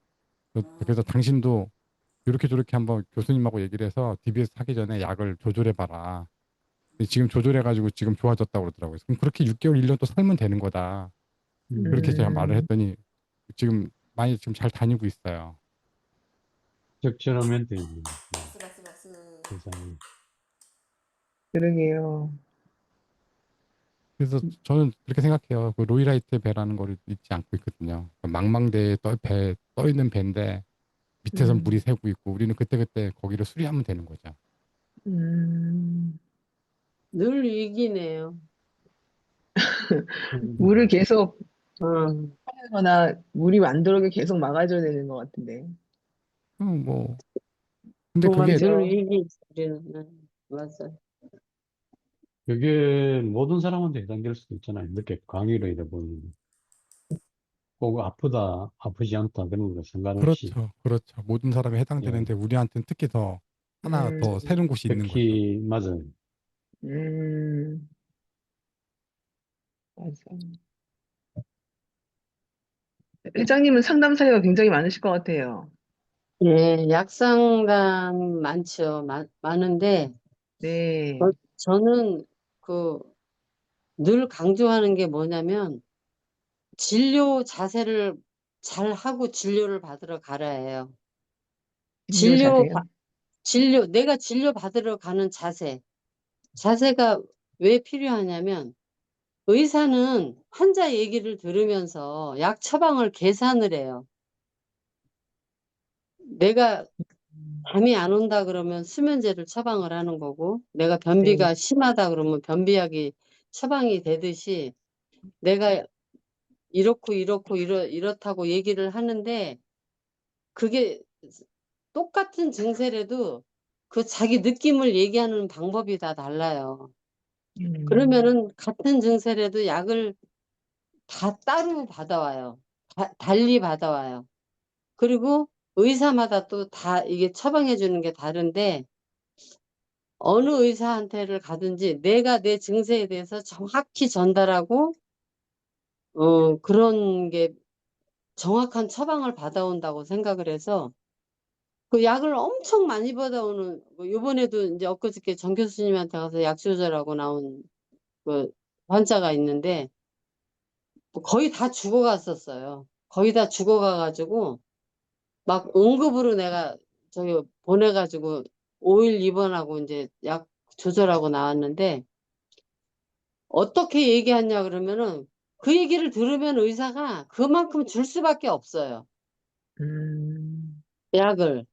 그래서 당신도 이렇게 저렇게 한번 교수님하고 얘기를 해서 DBS 하기 전에 약을 조절해봐라. 근데 지금 조절해가지고 지금 좋아졌다고 그러더라고요. 그럼 그렇게 6개월, 1년 또 살면 되는 거다. 그렇게 제가 말을 음, 했더니 지금 많이 지금 잘 다니고 있어요. 적절한 멘트입니다. 박수. 세상에. 그러게요. 그래서 저는 그렇게 생각해요. 그 로이라이트의 배라는 거를 잊지 않고 있거든요. 그 망망대에 떠 있는 배인데 밑에서 물이 음, 새고 있고 우리는 그때그때 거기를 수리하면 되는 거죠. 음, 늘 위기네요. 물을 계속 어, 하거나 물이 안 들어오게 계속 막아줘야 되는 것 같은데. 뭐 근데 정말 그게 늘 그죠? 위기. 맞아요. 그게 모든 사람한테 해당될 수도 있잖아요. 이렇게 강의를 하다 보면 꼭 아프다, 아프지 않다 그런 거 상관없이 그렇죠. 모든 사람이 예, 해당되는데 우리한테는 특히 더 하나 더 음, 새로운 곳이 있는 거죠. 특히 맞아요. 음, 맞아. 회장님은 상담 사례가 굉장히 많으실 것 같아요. 예, 약상담 많죠. 많은데, 네, 저는 그 늘 강조하는 게 뭐냐면, 진료 자세를 잘 하고 진료를 받으러 가라 해요. 진료 자세요. 내가 진료 받으러 가는 자세가 왜 필요하냐면, 의사는 환자 얘기를 들으면서 약 처방을 계산을 해요. 내가 잠이 안 온다 그러면 수면제를 처방을 하는 거고, 내가 네, 변비가 심하다 그러면 변비약이 처방이 되듯이, 내가 이렇다고 얘기를 하는데, 그게 똑같은 증세라도 그 자기 느낌을 얘기하는 방법이 다 달라요. 음, 그러면은 같은 증세라도 약을 다 따로 받아와요. 달리 받아와요. 그리고 의사마다 또 다 이게 처방해 주는 게 다른데, 어느 의사한테를 가든지 내가 내 증세에 대해서 정확히 전달하고, 그런 게 정확한 처방을 받아온다고 생각을 해서, 그 약을 엄청 많이 받아오는, 뭐 요번에도 이제 엊그저께 정 교수님한테 가서 약 조절하고 나온 그 환자가 있는데, 뭐 거의 다 죽어갔었어요. 거의 다 죽어가가지고, 막 응급으로 내가 저기 보내가지고 5일 입원하고 이제 약 조절하고 나왔는데, 어떻게 얘기하냐 그러면은, 그 얘기를 들으면 의사가 그만큼 줄 수밖에 없어요. 음, 약을.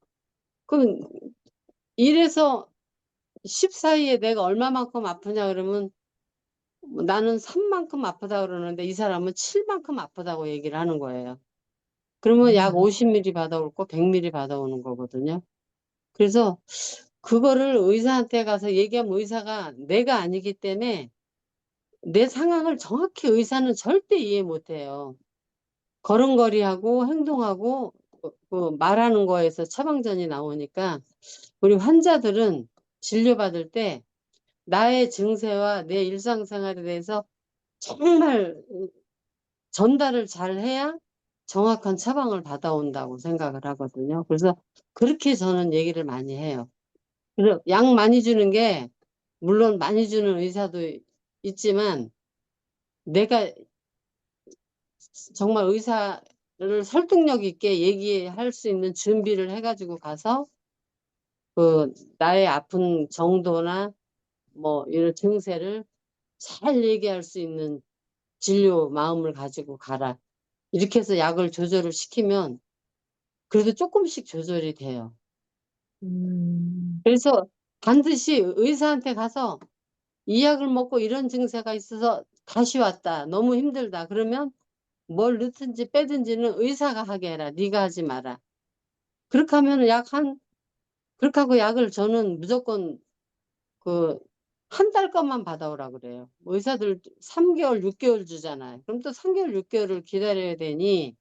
그럼 이래서 10 사이에 내가 얼마만큼 아프냐 그러면, 나는 3만큼 아프다 그러는데 이 사람은 7만큼 아프다고 얘기를 하는 거예요. 그러면 약 50ml 받아올 거 100ml 받아오는 거거든요. 그래서 그거를 의사한테 가서 얘기하면 의사가 내가 아니기 때문에 내 상황을 정확히 의사는 절대 이해 못해요. 걸음걸이하고 행동하고 그 말하는 거에서 처방전이 나오니까 우리 환자들은 진료받을 때 나의 증세와 내 일상생활에 대해서 정말 전달을 잘 해야 정확한 처방을 받아온다고 생각을 하거든요. 그래서 그렇게 저는 얘기를 많이 해요. 그래서 약 많이 주는 게 물론 많이 주는 의사도 있지만 내가 정말 의사를 설득력 있게 얘기할 수 있는 준비를 해가지고 가서 그 나의 아픈 정도나 뭐 이런 증세를 잘 얘기할 수 있는 진료 마음을 가지고 가라. 이렇게 해서 약을 조절을 시키면 그래도 조금씩 조절이 돼요. 그래서 반드시 의사한테 가서 이 약을 먹고 이런 증세가 있어서 다시 왔다. 너무 힘들다. 그러면 뭘 넣든지 빼든지는 의사가 하게 해라. 네가 하지 마라. 그렇게 하면 그렇게 하고 약을 저는 무조건 그 한 달 것만 받아오라 그래요. 의사들 3개월, 6개월 주잖아요. 그럼 또 3개월, 6개월을 기다려야 되니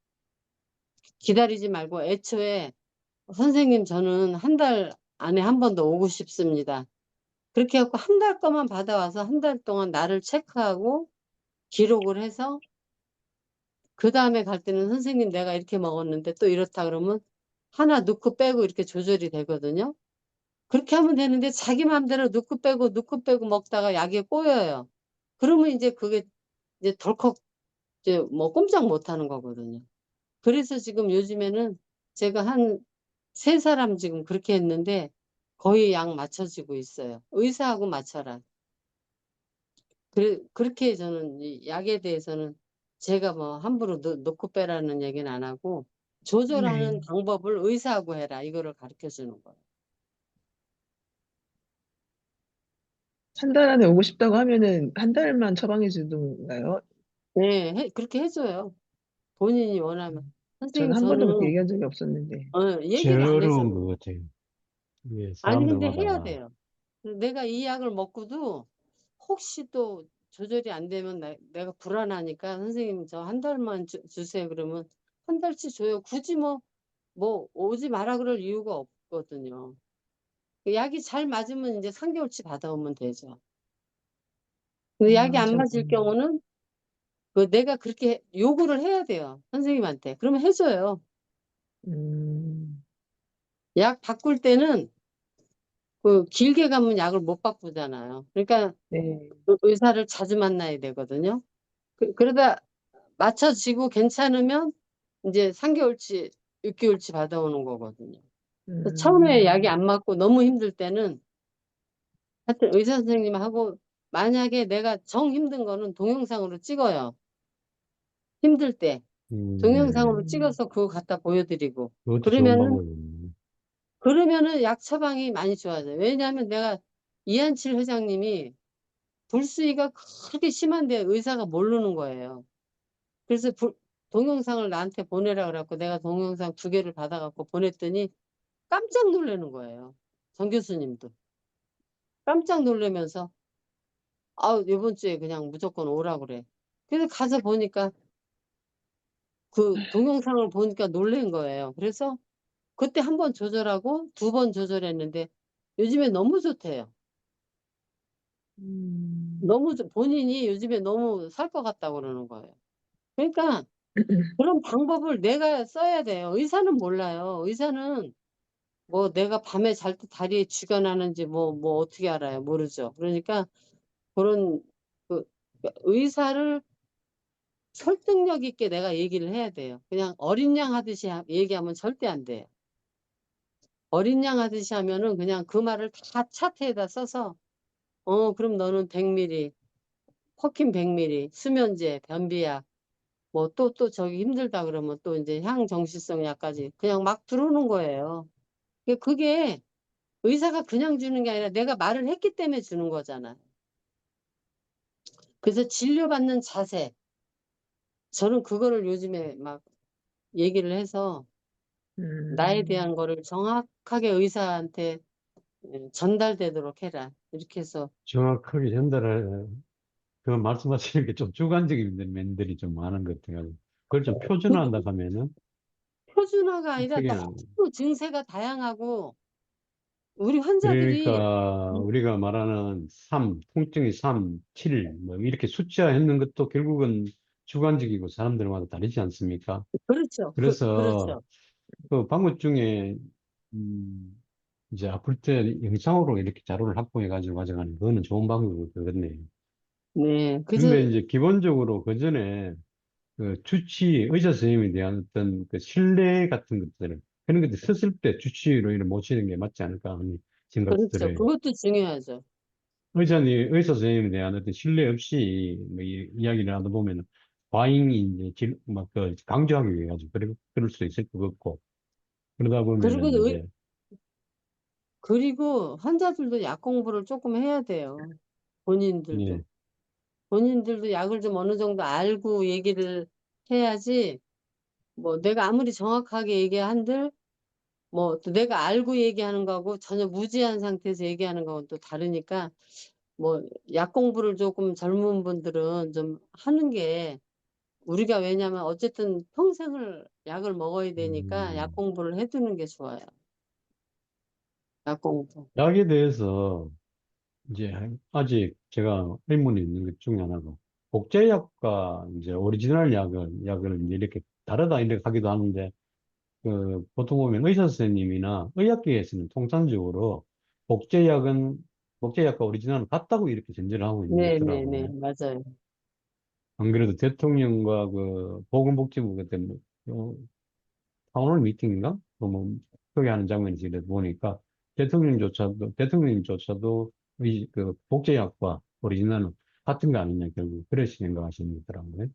기다리지 말고 애초에 선생님 저는 한 달 안에 한 번 더 오고 싶습니다. 그렇게 해갖고 한 달 것만 받아와서 한 달 동안 나를 체크하고 기록을 해서 그 다음에 갈 때는 선생님 내가 이렇게 먹었는데 또 이렇다 그러면 하나 넣고 빼고 이렇게 조절이 되거든요. 그렇게 하면 되는데 자기 마음대로 넣고 빼고 먹다가 약이 꼬여요. 그러면 이제 그게 이제 덜컥 이제 뭐 꼼짝 못 하는 거거든요. 그래서 지금 요즘에는 제가 한 3사람 지금 그렇게 했는데 거의 약 맞춰지고 있어요. 의사하고 맞춰라. 그렇게 저는 이 약에 대해서는 제가 뭐 함부로 넣고 빼라는 얘기는 안 하고 조절하는 네. 방법을 의사하고 해라. 이거를 가르쳐 주는 거예요. 한 달 안에 오고 싶다고 하면은 한 달만 처방해 주던가요? 네, 그렇게 해줘요. 본인이 원하면. 저는 선생님, 한 번도 그렇게 저는, 얘기한 적이 없었는데. 제일 얘기를 안 어려운 해줘요. 것 같아요. 이게 아니, 근데 해야 사람들마다 돼요. 내가 이 약을 먹고도 혹시 또 조절이 안 되면 내가 불안하니까 선생님, 저 한 달만 주세요. 그러면 한 달치 줘요. 굳이 뭐 오지 마라 그럴 이유가 없거든요. 약이 잘 맞으면 이제 3개월치 받아오면 되죠. 근데 약이 아, 안 맞을 경우는 내가 그렇게 요구를 해야 돼요. 선생님한테. 그러면 해줘요. 음, 약 바꿀 때는 길게 가면 약을 못 바꾸잖아요. 그러니까 네. 의사를 자주 만나야 되거든요. 그러다 맞춰지고 괜찮으면 이제 3개월치, 6개월치 받아오는 거거든요. 처음에 약이 음, 안 맞고 너무 힘들 때는 하여튼 의사 선생님하고 만약에 내가 정 힘든 거는 동영상으로 찍어요. 힘들 때. 동영상으로 음, 찍어서 그거 갖다 보여드리고. 그것도 좋은 그러면은 방법이네. 약 처방이 많이 좋아져요. 왜냐하면 내가 이한칠 회장님이 불수의가 그렇게 심한데 의사가 모르는 거예요. 그래서 동영상을 나한테 보내라 그래갖고 내가 동영상 2개를 받아갖고 보냈더니 깜짝 놀라는 거예요. 정 교수님도. 깜짝 놀라면서 이번 주에 그냥 무조건 오라 그래. 그래서 가서 보니까 그 동영상을 보니까 놀란 거예요. 그래서 그때 1번 조절하고 2번 조절했는데 요즘에 너무 좋대요. 음, 본인이 요즘에 너무 살 것 같다고 그러는 거예요. 그러니까 그런 방법을 내가 써야 돼요. 의사는 몰라요. 의사는 뭐 내가 밤에 잘 때 다리에 쥐가 나는지 뭐 어떻게 알아요? 모르죠. 그러니까 그런 그 의사를 설득력 있게 내가 얘기를 해야 돼요. 그냥 어린 양 하듯이 얘기하면 절대 안 돼요. 어린 양 하듯이 하면은 그냥 그 말을 다 차트에다 써서 그럼 너는 100ml, 퍼킨 100ml, 수면제, 변비약, 뭐 또 저기 힘들다 그러면 또 이제 향정신성 약까지 그냥 막 들어오는 거예요. 그게 의사가 그냥 주는 게 아니라 내가 말을 했기 때문에 주는 거잖아. 그래서 진료받는 자세, 저는 그거를 요즘에 막 얘기를 해서 나에 대한 거를 정확하게 의사한테 전달되도록 해라. 이렇게 해서 정확하게 전달할, 그 말씀하시는 게 좀 주관적인 면들이 좀 많은 것 같아요. 그걸 좀 표준화한다 하면은, 표준화가 아니라 그게, 너무 증세가 다양하고 우리 환자들이 그러니까 우리가 말하는 3, 통증이 3, 7, 뭐 이렇게 숫자했는 것도 결국은 주관적이고 사람들마다 다르지 않습니까? 그렇죠. 그래서 그렇죠. 그 방금 중에, 음, 이제 아플 때 영상으로 이렇게 자료를 확보해가지고 가져가는 그거는 좋은 방법일 것 같네요. 네. 근데 이제 기본적으로 그 전에 그 주치, 의사 선생님에 대한 어떤 그 신뢰 같은 것들을, 그런 것들 썼을 때 주치의로 이렇게 모시는 게 맞지 않을까 하는 생각도 그렇죠. 들어요. 그것도 중요하죠. 의사 선생님에 대한 어떤 신뢰 없이 뭐 이야기를 하다 보면 과잉이 이제 막 그 강조하기 위해 가지고 그럴 수 있을 것 같고 그러다 그리고 보면은 이제 그리고 환자들도 약 공부를 조금 해야 돼요. 본인들도. 예, 본인들도 약을 좀 어느 정도 알고 얘기를 해야지, 뭐 내가 아무리 정확하게 얘기한들, 뭐 또 내가 알고 얘기하는 거하고 전혀 무지한 상태에서 얘기하는 거하고 또 다르니까, 뭐 약 공부를 조금 젊은 분들은 좀 하는 게, 우리가 왜냐면 어쨌든 평생을 약을 먹어야 되니까 약 음, 공부를 해두는 게 좋아요. 약 공부. 약에 대해서 이제 아직 제가 의문이 있는 것 중에 하나가 복제약과 이제 오리지널 약을 이제 이렇게 다르다 이렇게 하기도 하는데 그 보통 보면 의사 선생님이나 의학계에서는 통상적으로 복제약은 복제약과 오리지널은 같다고 이렇게 전제를 하고 있는 것 네네네, 같더라고요. 맞아요. 안 그래도 대통령과 그 보건복지부 그때 타운홀 미팅인가? 뭐 거기 하는 장면이 지금 보니까 대통령조차도 그 복제약과 오리지널은 같은 거 아니냐 결국 그렇게 생각하시는 거더라고요.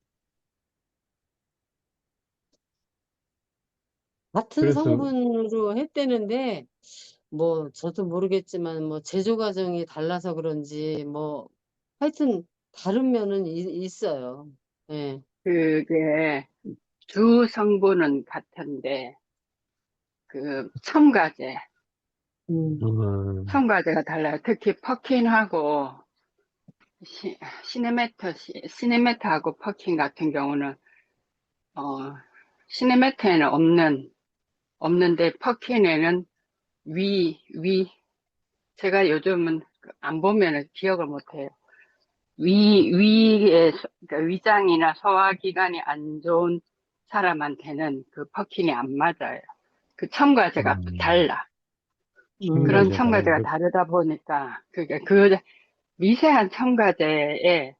같은 그래서 성분으로 했대는데, 뭐 저도 모르겠지만 뭐 제조 과정이 달라서 그런지 뭐 하여튼 다른 면은 있어요. 예. 그게 주 성분은 같은데 그 첨가제, 음. 첨가제가 달라요. 특히 퍼킨하고 시네메트하고 퍼킨 같은 경우는 시네메트에는 없는데 퍼킨에는 제가 요즘은 안 보면은 기억을 못해요. 그러니까 위장이나 소화기관이 안 좋은 사람한테는 그 퍼킨이 안 맞아요. 그 첨가제가 음, 달라. 그런 첨가제 다른 첨가제가 다르다 보니까 그게 그 미세한 첨가제에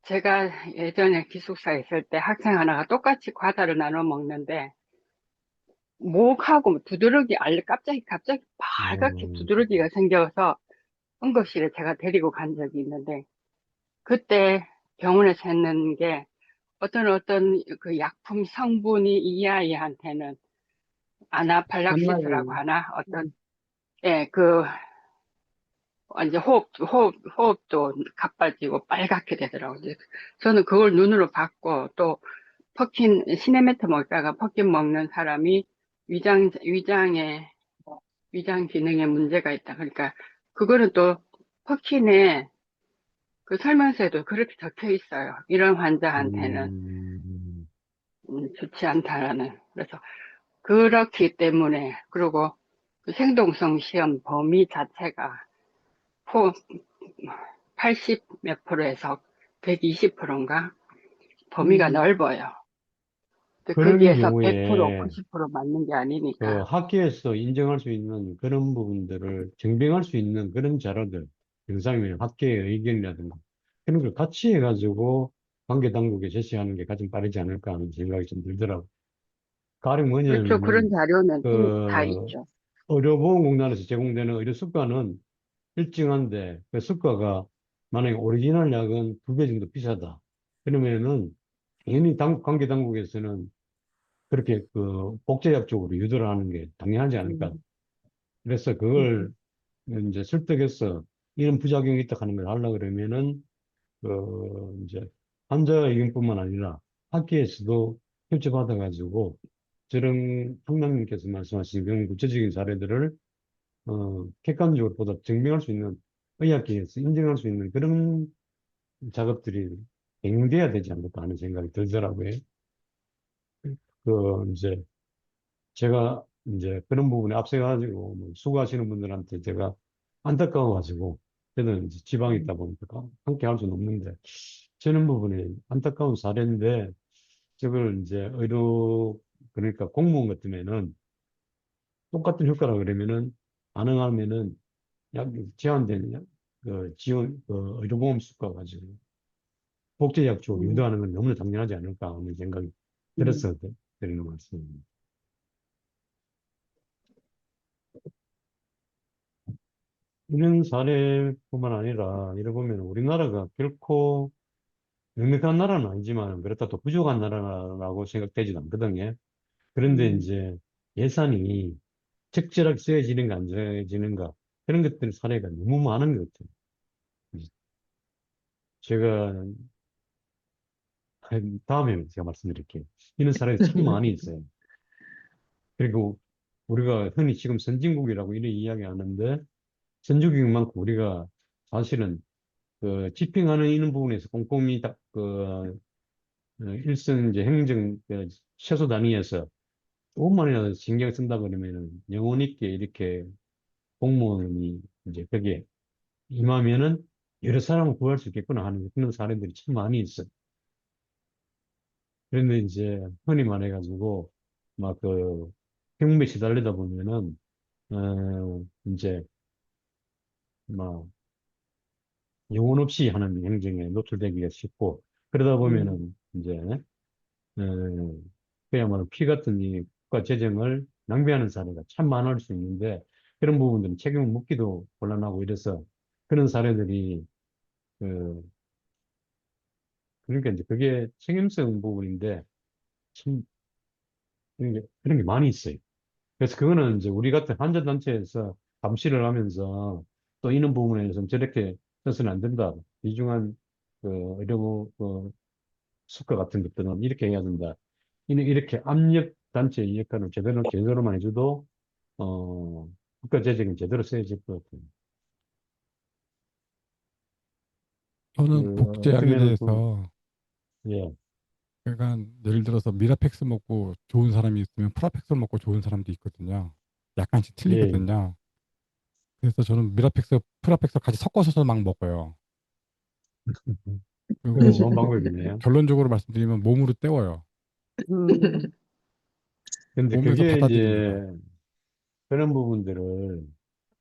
제가 예전에 기숙사에 있을 때 학생 하나가 똑같이 과자를 나눠 먹는데 목하고 두드러기 갑자기 빨갛게 음, 두드러기가 생겨서 응급실에 제가 데리고 간 적이 있는데 그때 병원에서 했는 게 어떤 그 약품 성분이 이 아이한테는 안 아나팔락시스라고 맞아요. 하나 예, 그 이제 호흡도 가빠지고 빨갛게 되더라고요. 저는 그걸 눈으로 봤고 또 시네메트 먹다가 퍼킨 먹는 사람이 위장 기능에 문제가 있다. 그러니까 그거는 또 퍼킨에 그 설명서에도 그렇게 적혀 있어요. 이런 환자한테는 음, 좋지 않다라는. 그래서 그렇기 때문에 그리고 그 생동성 시험 범위 자체가 80 몇 프로에서 120%인가 범위가 음. 넓어요. 근데 그런 거기에서 100%, 경우에 90% 맞는 게 그 아니니까. 학계에서 인정할 수 있는 그런 부분들을 증빙할 수 있는 그런 자료들, 영상이나 학계의 의견이라든가 그런 걸 같이 해가지고 관계 당국에 제시하는 게 가장 빠르지 않을까 하는 생각이 좀 들더라고요. 가령 그렇죠. 그런 뭐냐면은 자료는 다 그 있죠. 의료보험공단에서 제공되는 의료 수가는 일정한데 그 수가가 만약에 오리지널 약은 2배 정도 비싸다. 그러면은 당연히 관계 당국에서는 그렇게 그 복제약 쪽으로 유도를 하는 게 당연하지 않을까. 음. 그래서 그걸 이제 설득해서 이런 부작용이 있다 하는 걸 하려고 그러면은 그 이제 환자 의견뿐만 아니라 학계에서도 협조받아가지고 저런 총장님께서 말씀하신 그런 구체적인 사례들을 객관적으로 보다 증명할 수 있는 의학계에서 인정할 수 있는 그런 작업들이 병행돼야 되지 않을까 하는 생각이 들더라고요. 이제 제가 이제 그런 부분에 앞서가지고 뭐 수고하시는 분들한테 제가 안타까워가지고 저는 이제 지방에 있다 보니까 함께 할 수는 없는데 저는 부분에 안타까운 사례인데 저걸 이제 그러니까 공무원 같으면은 똑같은 효과라 그러면은 반응하면은 약 제한된 지원 의료보험 수가 가지고 복제약 쪽으로 음, 유도하는 건 너무나 당연하지 않을까 하는 생각이 음, 들어서 드리는 말씀입니다. 이런 사례뿐만 아니라 이래 보면 우리나라가 결코 명백한 나라는 아니지만 그렇다 또 부족한 나라라고 생각되지도 않거든요. 그런데 음, 이제 예산이 적절하게 쓰여지는가 안 쓰여지는가 그런 것들 사례가 너무 많은 것 같아요. 제가 다음에 제가 말씀드릴게요. 이런 사례가 참 많이 있어요. 그리고 우리가 흔히 지금 선진국이라고 이렇게 이야기하는데 선진국만큼 우리가 사실은 집행하는 이런 부분에서 꼼꼼히 일선 이제 행정 최소 단위에서 조금만이라도 신경 쓴다 그러면은 영혼 있게 이렇게 공무원이 이제 거기에 임하면은 여러 사람을 구할 수 있겠구나 하는 그런 사례들이 참 많이 있어요. 그런데 이제 흔히 말해가지고 막 평범에 시달리다 보면은 이제 막 영혼 없이 하는 행정에 노출되기가 쉽고 그러다 음, 보면은 이제 그야말로 피 같은 이 국가 재정을 낭비하는 사례가 참 많을 수 있는데 그런 부분들은 책임을 묻기도 곤란하고 이래서 그런 사례들이 그 그러니까 이제 그게 책임성 부분인데 참 그런 게 많이 있어요. 그래서 그거는 이제 우리 같은 환자단체에서 감시를 하면서 또 이런 부분에서 저렇게 해서는 안 된다. 이중한 의료 수가 같은 것들은 이렇게 해야 된다. 이렇게 압력 단체의 역할을 제대로만 해줘도 국가 재정이 제대로 쓰여질 것 같아요. 저는 어떻게 복제약에 보면 대해서 예, 그러니까 예를 들어서 미라펙스 먹고 좋은 사람이 있으면 프라펙스 먹고 좋은 사람도 있거든요. 약간씩 예, 틀리거든요. 그래서 저는 미라펙스, 프라펙스 같이 섞어서 막 먹어요. 그리고 좋은 방법이네요. 결론적으로 말씀드리면 몸으로 때워요. 음, 근데 보면서 그게 받아들입니다. 이제 그런 부분들을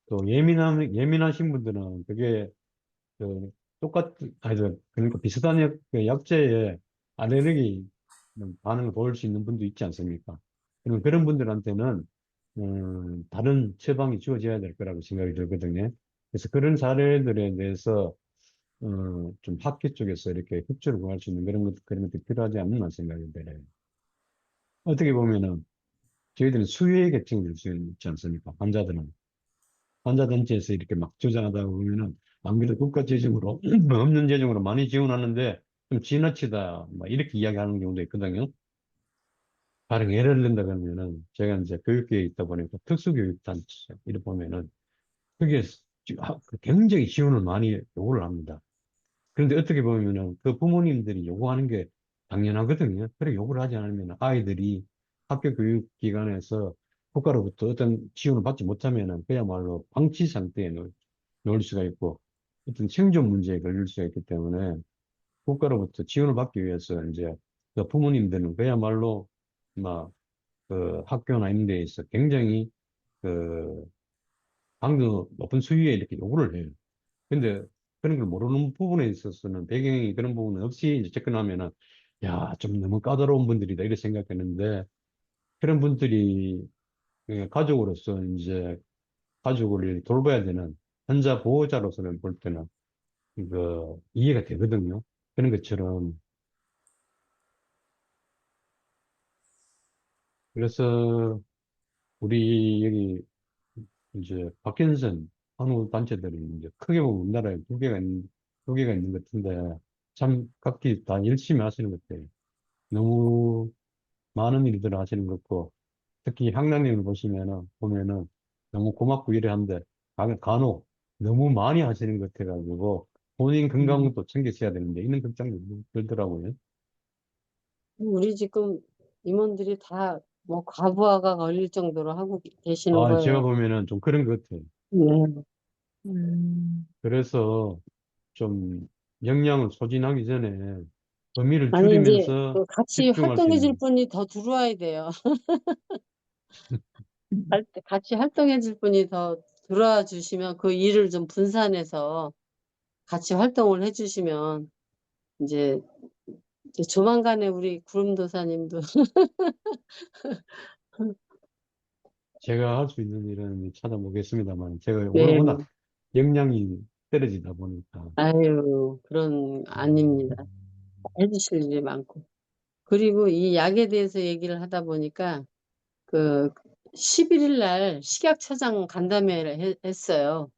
또 예민하신 분들은 그게 아니, 그러니까 비슷한 약제에 알레르기 반응을 보일 수 있는 분도 있지 않습니까? 그럼 그런 분들한테는, 다른 처방이 주어져야 될 거라고 생각이 들거든요. 그래서 그런 사례들에 대해서, 좀 학계 쪽에서 이렇게 협조를 구할 수 있는 그런 것도 필요하지 않나 생각이 들어요. 어떻게 보면은, 저희들은 수혜의 계층을 줄 수 있지 않습니까? 환자들은. 환자단체에서 이렇게 막 주장하다 보면은 안 그래도 국가 재정으로 뭐 없는 재정으로 많이 지원하는데 좀 지나치다 막 이렇게 이야기하는 경우도 있거든요. 가령 예를 든다 그러면은 제가 이제 교육계에 있다 보니까 특수교육단체 이렇게 보면은 그게 굉장히 지원을 많이 요구를 합니다. 그런데 어떻게 보면은 그 부모님들이 요구하는 게 당연하거든요. 그래 요구를 하지 않으면 아이들이 학교 교육기관에서 국가로부터 어떤 지원을 받지 못하면은 그야말로 방치 상태에 놓을 수가 있고 어떤 생존 문제에 걸릴 수가 있기 때문에 국가로부터 지원을 받기 위해서 이제 그 부모님들은 그야말로 막 학교나 이런 데에 있어 굉장히 그 방금 높은 수위에 이렇게 요구를 해요. 근데 그런 걸 모르는 부분에 있어서는 배경이 그런 부분은 없이 이제 접근하면은 야, 좀 너무 까다로운 분들이다 이렇게 생각했는데 그런 분들이 가족으로서 이제 가족을 돌봐야 되는 환자 보호자로서는 볼 때는 이해가 되거든요. 그런 것처럼 그래서 우리 여기 이제 박현선 한우 단체들이 이제 크게 보면 우리나라에 두 개가 있는 것 같은데 참 각기 다 열심히 하시는 것 같아요. 너무 많은 일들을 하시는 것 같고, 특히 향락님을 보면은 너무 고맙고 이래 한데, 간혹 너무 많이 하시는 것 같아가지고, 본인 건강도 챙기셔야 되는데, 이런 걱정이 들더라고요. 우리 지금 임원들이 다 뭐 과부하가 걸릴 정도로 하고 계시는 아, 제가 거예요. 보면은 좀 그런 것 같아요. 네. 그래서 좀 역량을 소진하기 전에 범위를 아니, 이제 줄이면서 같이 집중할 수 활동해 줄 있는, 분이 더 들어와야 돼요. 같이 활동해 줄 분이 더 들어와 주시면 그 일을 좀 분산해서 같이 활동을 해 주시면 이제 조만간에 우리 구름도사님도 제가 할 수 있는 일은 찾아보겠습니다만, 제가 네. 워낙 역량이 떨어지다 보니까. 아유, 그런 아닙니다. 해 주실 일이 많고. 그리고 이 약에 대해서 얘기를 하다 보니까 그 11일 날 식약처장 간담회를 했어요.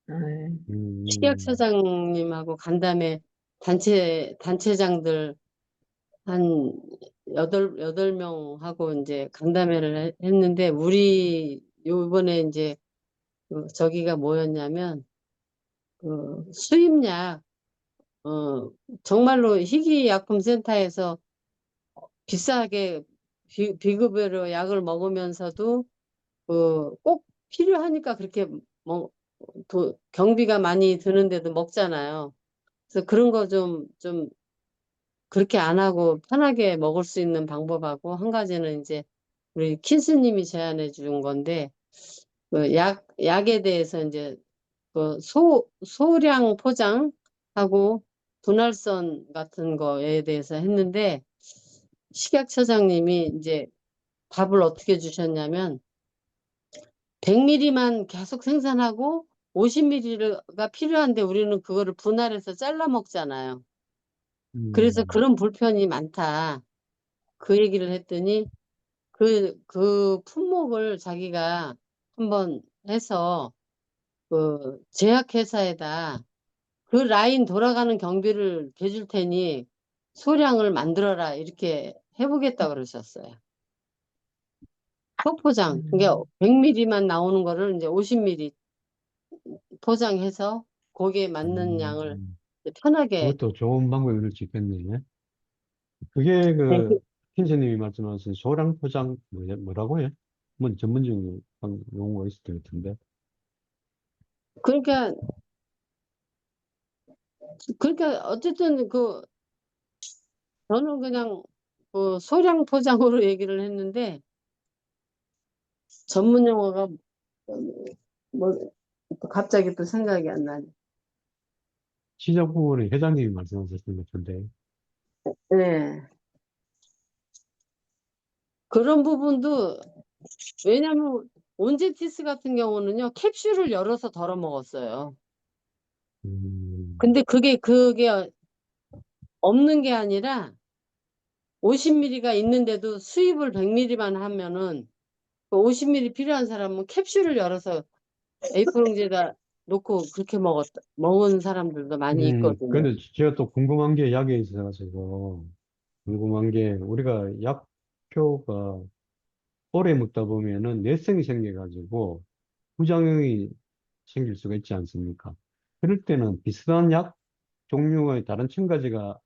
음, 식약처장님하고 간담회 단체장들 한 여덟 명하고 이제 간담회를 했는데 우리 요번에 이제 저기가 뭐였냐면 수입약 정말로 희귀약품센터에서 비싸게 비급여로 약을 먹으면서도 꼭 필요하니까 그렇게 뭐 경비가 많이 드는데도 먹잖아요. 그래서 그런 거 좀 그렇게 안 하고 편하게 먹을 수 있는 방법하고 한 가지는 이제 우리 킨스님이 제안해 준 건데 약에 대해서 이제 소량 포장하고 분할선 같은 거에 대해서 했는데 식약처장님이 이제 답을 어떻게 주셨냐면 100ml만 계속 생산하고 50ml가 필요한데 우리는 그거를 분할해서 잘라 먹잖아요. 그래서 음, 그런 불편이 많다. 그 얘기를 했더니 그 품목을 자기가 한번 해서 그 제약회사에다 그 라인 돌아가는 경비를 대줄 테니 소량을 만들어라 이렇게 해보겠다 그러셨어요. 소포장. 그러니까 100ml만 나오는 거를 이제 50ml 포장해서 거기에 맞는 양을 음, 편하게. 그것도 좋은 방법일 수 있겠네요. 그게 네, 킨스님이 말씀하신 소량 포장, 뭐라고요? 뭐 전문적인 용어가 있을 것 같은데. 그러니까 어쨌든 저는 그냥 소량 포장으로 얘기를 했는데 전문 용어가 뭐 갑자기 또 생각이 안 나네. 시작 부분은 회장님이 말씀하셨던 것 같은데. 네. 그런 부분도 왜냐면 온제티스 같은 경우는요 캡슐을 열어서 덜어 먹었어요. 음, 근데 그게 없는 게 아니라 50ml가 있는데도 수입을 100ml만 하면은 그 50ml 필요한 사람은 캡슐을 열어서 A4용지에다 놓고 그렇게 먹은 사람들도 많이 있거든요. 근데 제가 또 궁금한 게 약에 있어서 궁금한 게 우리가 약효가 오래 먹다 보면은 내성이 생겨가지고 부작용이 생길 수가 있지 않습니까? 그럴 때는 비슷한 약 종류의 다른 첨가제가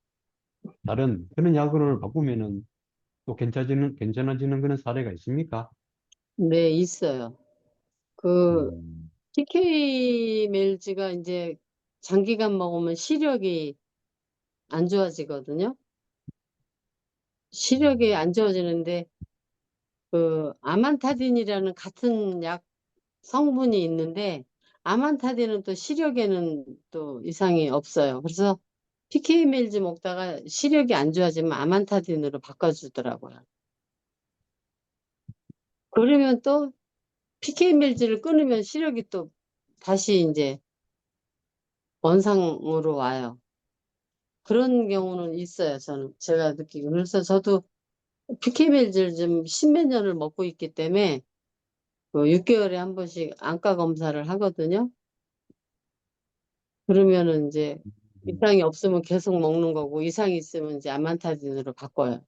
다른 그런 약으로 바꾸면은 또 괜찮아지는 그런 사례가 있습니까? 네, 있어요. 그 음, TK 멜즈가 이제 장기간 먹으면 시력이 안 좋아지거든요. 시력이 안 좋아지는데 아만타딘이라는 같은 약 성분이 있는데 아만타딘은 또 시력에는 또 이상이 없어요. 그래서 PK멜즈 먹다가 시력이 안 좋아지면 아만타딘으로 바꿔주더라고요. 그러면 또 PK멜즈를 끊으면 시력이 또 다시 이제 원상으로 와요. 그런 경우는 있어요. 제가 느끼고. 그래서 저도 PK멜즈를 좀 십몇 년을 먹고 있기 때문에 6개월에 한 번씩 안과 검사를 하거든요. 그러면은 이제 음, 이상이 없으면 계속 먹는 거고 이상이 있으면 이제 아만타딘으로 바꿔요.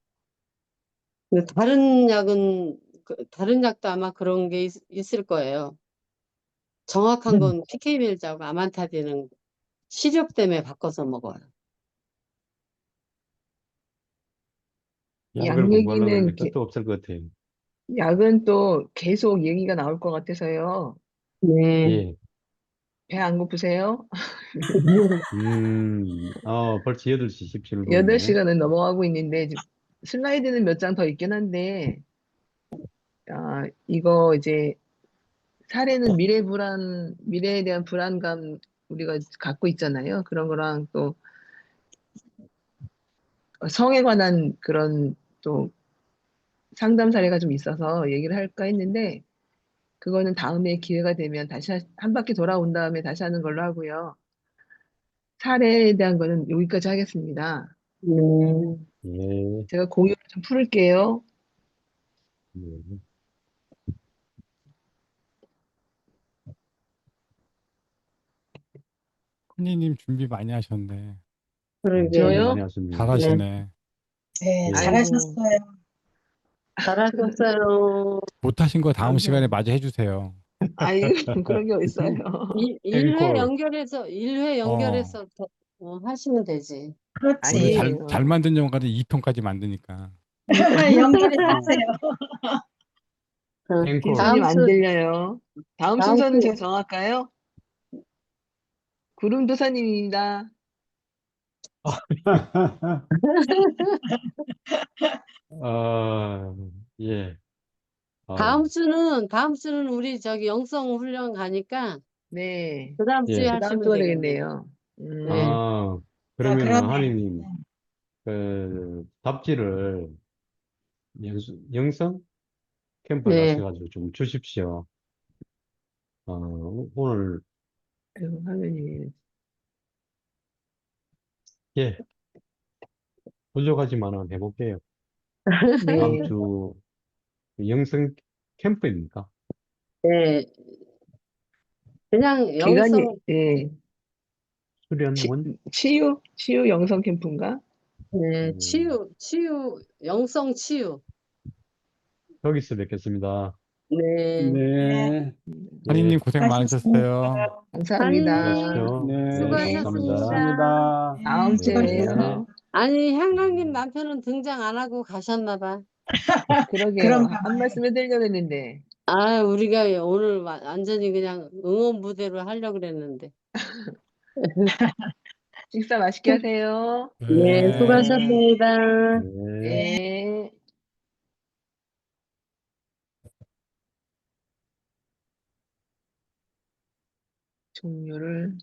근데 다른 약은 다른 약도 아마 그런 게 있을 거예요. 정확한 건 PK밀자하고 아만타딘은 시력 때문에 바꿔서 먹어요. 약 약을 공부하려고 얘기는 그러는데 끝도 없을 것 같아요. 약은 또 계속 얘기가 나올 것 같아서요. 네. 예. 배 안 고프세요? 벌써 8시 17분이네. 8시간은 넘어가고 있는데 지금 슬라이드는 몇 장 더 있긴 한데 이거 이제 사례는 미래에 대한 불안감 우리가 갖고 있잖아요. 그런 거랑 또 성에 관한 그런 또 상담 사례가 좀 있어서 얘기를 할까 했는데 그거는 다음에 기회가 되면 다시 한 바퀴 돌아온 다음에 다시 하는 걸로 하고요. 사례에 대한 거는 여기까지 하겠습니다. 예. 제가 공유를 좀 풀을게요. 예. 큰이님 준비 많이 하셨네. 그러게. 준비 저요? 많이 하셨네요. 잘하시네. 네, 예. 잘하셨어요. 잘하셨어요. 못하신 거 다음 시간에 감사합니다. 마저 해주세요. 아이고, 그런 게 어딨어요. 1회 앵콜. 연결해서, 1회 연결해서 하시면 되지. 우리 그렇지. 잘 아니에요. 만든 영화까지 2톤까지 만드니까. 연결해서 하세요. 어, 앵콜. 기수님 안 들려요. 다음 다음 순서는 주, 제가 정할까요? 구름도사님입니다. 아, 예. 다음 주는 우리 저기 영성 훈련 가니까, 네. 그 다음 주에 예. 그 다음 하시면 주가 되겠네요. 되겠네요. 네. 아, 아, 그러면은 그러네. 하느님, 답지를 영성 캠프 네. 가셔가지고 좀 주십시오. 오늘, 아이고, 화면이. 예, 부족하지만은 해볼게요. 다음 네. 주 영성 캠프입니까? 네. 그냥 기간이, 영성, 예. 수련원? 치유 영성 캠프인가? 네, 음, 영성 치유. 여기서 뵙겠습니다. 네. 네, 네, 예, 한이님 고생 많으셨어요. 수고하셨어요. 한이님, 들어가십시오. 예, 네, 감사합니다. 수고하셨습니다. 수고하셨습니다. 다음 주에 예. 봬요. 아니, 향강님 남편은 등장 안 하고 가셨나 봐. 그러게요. 그런가 한 말씀 해드리려고 했는데. 아, 우리가 오늘 완전히 그냥 응원 무대로 하려고 그랬는데. 식사 맛있게 하세요. 네, 네. 수고하셨습니다. 예. 네. 종료를